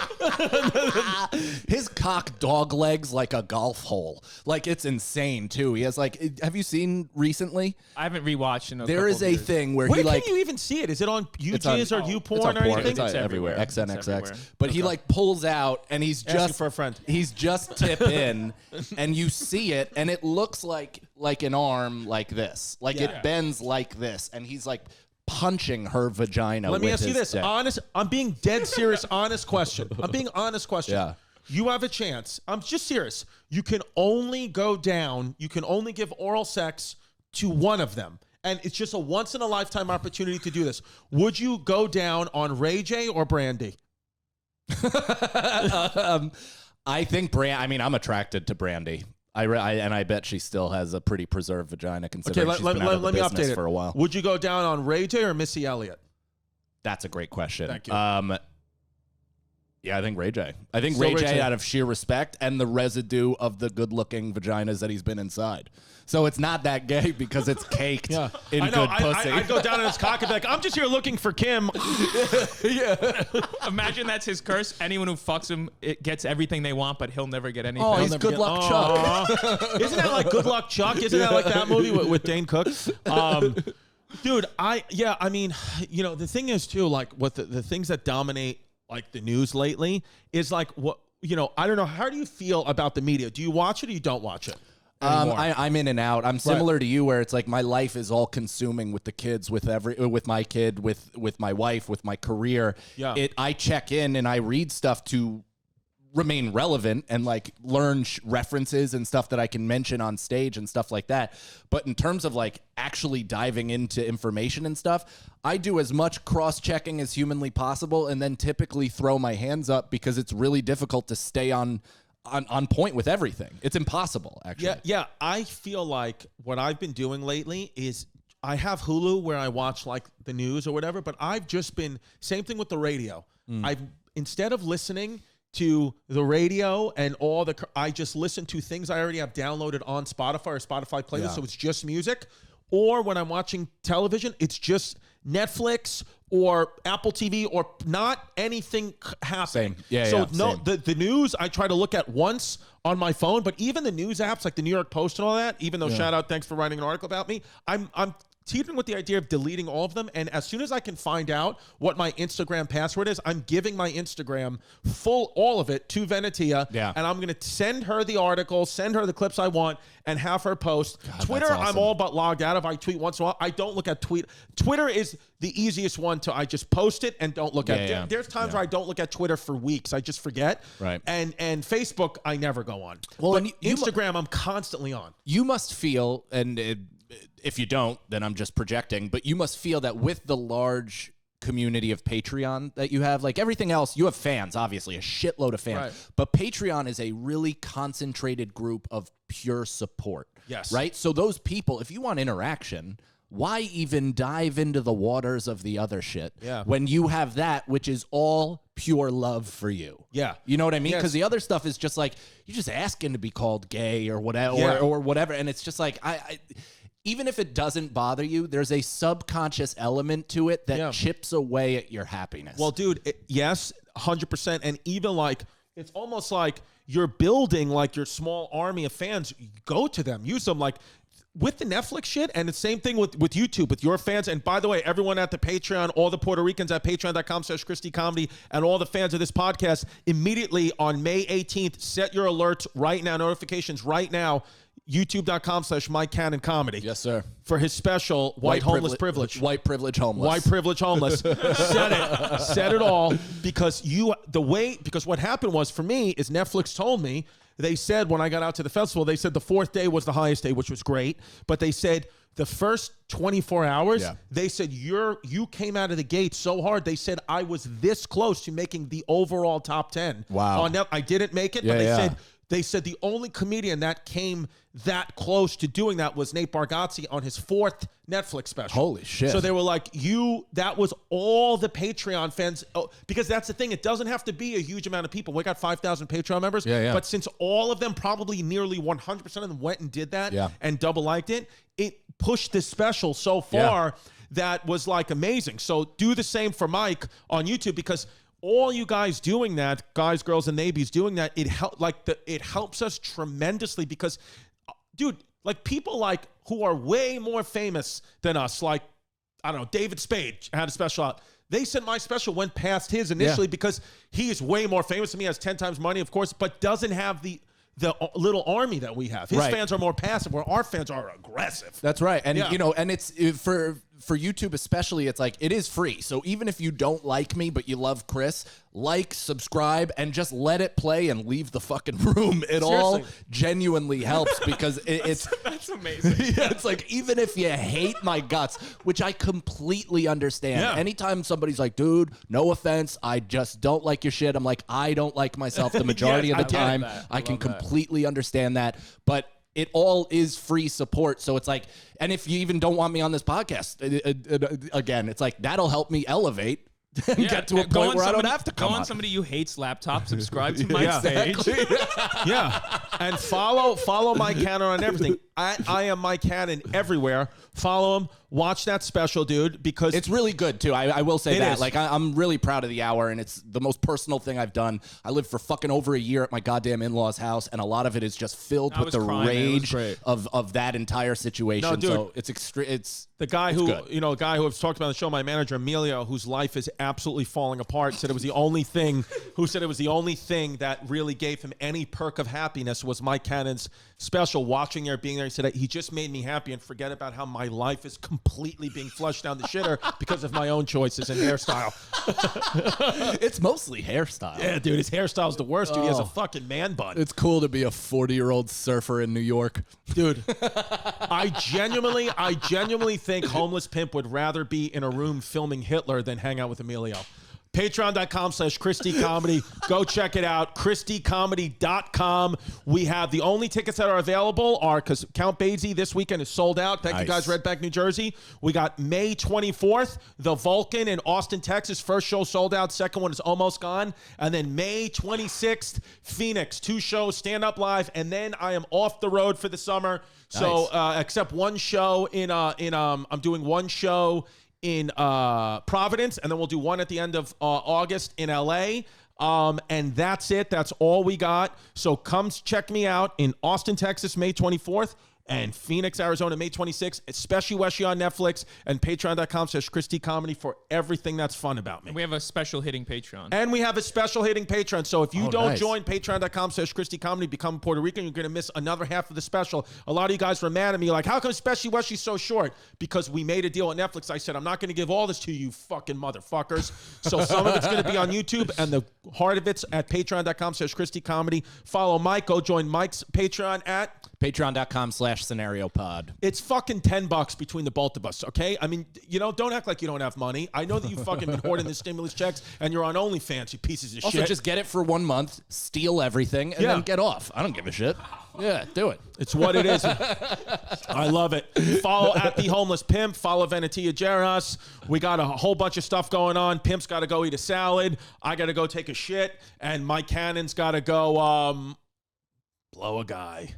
His cock dog legs like a golf hole. Like, it's insane, too. He has, like, have you seen recently? I haven't rewatched in a There couple is of a years. thing where Where he, like... can you even see it? Is it on UGs or YouPorn it's on or porn. anything? It's everywhere. It's XNXX. everywhere. But he, like, pulls out, and he's Asking just... for a friend. He's just tip in, and you see it, and it looks like an arm like this. Like, it bends like this, and he's, like... punching her vagina. Let me ask you this. Dick. Honest, I'm being dead serious, honest question. I'm being honest question. Yeah. You have a chance. I'm just serious. You can only go down, you can only give oral sex to one of them. And it's just a once in a lifetime opportunity to do this. Would you go down on Rayjay or Brandy? I think I'm attracted to Brandy. I bet she still has a pretty preserved vagina considering she's been out of the business for a while. Would you go down on Rayjay or Missy Elliott? That's a great question. Thank you. Yeah, I think Rayjay. I think Still Rayjay Rayjay. out of sheer respect and the residue of the good-looking vaginas that he's been inside. So it's not that gay because it's caked in good pussy. I'd go down on his cock and be like, I'm just here looking for Kim. Imagine that's his curse. Anyone who fucks him, it gets everything they want, but he'll never get anything. Oh, he's Good Luck Chuck. Isn't that like Good Luck Chuck? Isn't that like that movie with Dane Cook? Dude, I mean, the thing is too, like what the things that dominate like the news lately is like what, I don't know. How do you feel about the media? Do you watch it or you don't watch it? I'm in and out. I'm similar to you, where it's like my life is all consuming with the kids, with my kid, with my wife, with my career. Yeah. I check in and I read stuff to remain relevant and like learn references and stuff that I can mention on stage and stuff like that. But in terms of like actually diving into information and stuff, I do as much cross-checking as humanly possible and then typically throw my hands up because it's really difficult to stay on point with everything. It's impossible, actually. Yeah. I feel like what I've been doing lately is I have Hulu where I watch like the news or whatever, but I've just been, same thing with the radio. Instead of listening to the radio and I just listen to things I already have downloaded on Spotify or Spotify playlist. So it's just music. Or when I'm watching television, it's just Netflix or Apple TV or not anything happening. Same. The news I try to look at once on my phone, but even the news apps like the New York Post and all that, even though shout out, thanks for writing an article about me, I'm teetering with the idea of deleting all of them. And as soon as I can find out what my Instagram password is, I'm giving my Instagram all of it to Venetia. Yeah. And I'm going to send her the article, send her the clips I want, and have her post. God, Twitter, that's awesome. I'm all but logged out of. I tweet once in a while. I don't look at tweet. Twitter is the easiest one I just post it and don't look at it. Yeah. There's times where I don't look at Twitter for weeks. I just forget. Right. And Facebook, I never go on. Well, but and you Instagram, I'm constantly on. You must feel, and if you don't, then I'm just projecting, but you must feel that with the large community of Patreon that you have, like everything else, you have fans, obviously, a shitload of fans. Right. But Patreon is a really concentrated group of pure support. Yes. Right? So those people, if you want interaction, why even dive into the waters of the other shit when you have that, which is all pure love for you? Yeah. You know what I mean? Yes. Because the other stuff is just like, you're just asking to be called gay or whatever, or whatever. And it's just like, even if it doesn't bother you, there's a subconscious element to it that chips away at your happiness. Well, dude, yes, 100%. And even like, it's almost like you're building like your small army of fans. Go to them, use them. Like, with the Netflix shit, and the same thing with YouTube, with your fans. And by the way, everyone at the Patreon, all the Puerto Ricans at patreon.com/Christy Comedy, and all the fans of this podcast, immediately on May 18th, set your alerts right now, notifications right now, youtube.com/Mike Cannon Comedy. Yes, sir. For his special, White Homeless Privilege. White Privilege Homeless. White Privilege Homeless. Set it all, because what happened was, for me, is Netflix told me, they said when I got out to the festival, they said the 4th day was the highest day, which was great. But they said the first 24 hours, they said you came out of the gate so hard. They said I was this close to making the overall top 10. Wow. I didn't make it, but they said the only comedian that came that close to doing that was Nate Bargatze on his 4th Netflix special. Holy shit. So they were like, that was all the Patreon fans. Because that's the thing. It doesn't have to be a huge amount of people. We got 5,000 Patreon members. But since all of them, probably nearly 100% of them went and did that and double liked it, it pushed this special so far that was like amazing. So do the same for Mike on YouTube, because all you guys doing that, guys, girls, and nabies doing that, it helps us tremendously, because, dude, like people like who are way more famous than us, like, I don't know, David Spade had a special out. They said my special went past his initially because he is way more famous than me, has 10 times money, of course, but doesn't have the little army that we have. His fans are more passive, where our fans are aggressive. That's right. And, and it's for YouTube especially, it's like, it is free. So even if you don't like me, but you love Chris, like, subscribe, and just let it play and leave the fucking room. It all genuinely helps, because it's that's amazing. It's like, even if you hate my guts, which I completely understand. Anytime somebody's like, dude, no offense, I just don't like your shit, I'm like, I don't like myself the majority of the time. I can completely understand that. But it all is free support. So it's like, and if you even don't want me on this podcast, again, it's like, that'll help me elevate and get to a point where I don't have to come on. Somebody who hates laptops, subscribe to my stage. And follow Mike Cannon on everything. I am Mike Cannon everywhere. Follow him. Watch that special, dude, because it's really good too. I will say that. Like, I'm really proud of the hour, and it's the most personal thing I've done. I lived for fucking over a year at my goddamn in-laws' house, and a lot of it is just filled with the rage of that entire situation. No, dude, so it's extreme. It's the guy who I've talked about on the show, my manager Emilio, whose life is absolutely falling apart, said it was the only thing. That really gave him any perk of happiness was Mike Cannon's special. Watching there, being there, he said, he just made me happy, and forget about how my life is completely being flushed down the shitter because of my own choices and hairstyle. It's mostly hairstyle. Yeah, dude, his hairstyle's the worst, dude. He has a fucking man bun. It's cool to be a 40-year-old surfer in New York. Dude, I genuinely think Homeless Pimp would rather be in a room filming Hitler than hang out with Emilio. Patreon.com/Christy Comedy. Go check it out. ChristyComedy.com. We have the only tickets that are available are, because Count Basie this weekend is sold out. Thank you guys, Red Bank, New Jersey. We got May 24th, the Vulcan in Austin, Texas. First show sold out. Second one is almost gone. And then May 26th, Phoenix. 2 shows, stand up live. And then I am off the road for the summer. So except one show I'm doing one show in Providence, and then we'll do one at the end of August in LA. And that's it. That's all we got. So come check me out in Austin, Texas, May 24th, and Phoenix, Arizona, May 26th. It's Speshy Weshy on Netflix, and patreon.com/Christy Comedy for everything that's fun about me. And we have a special hitting Patreon. So if you don't join patreon.com/Christy Comedy, become a Puerto Rican, you're going to miss another half of the special. A lot of you guys were mad at me, like, how come Speshy Weshy's so short? Because we made a deal with Netflix. I said, I'm not going to give all this to you fucking motherfuckers. So some of it's going to be on YouTube, and the heart of it's at patreon.com/Christy Comedy. Follow Mike. Go join Mike's Patreon at patreon.com/scenario pod. It's fucking $10 between the both of us, okay? I mean, don't act like you don't have money. I know that you've fucking been hoarding the stimulus checks, and you're on OnlyFans, you pieces of shit. Also, just get it for 1 month, steal everything, and then get off. I don't give a shit. Yeah, do it. It's what it is. I love it. Follow at The Homeless Pimp. Follow Venetia Jaros. We got a whole bunch of stuff going on. Pimp's got to go eat a salad. I got to go take a shit. And Mike Cannon's got to go blow a guy.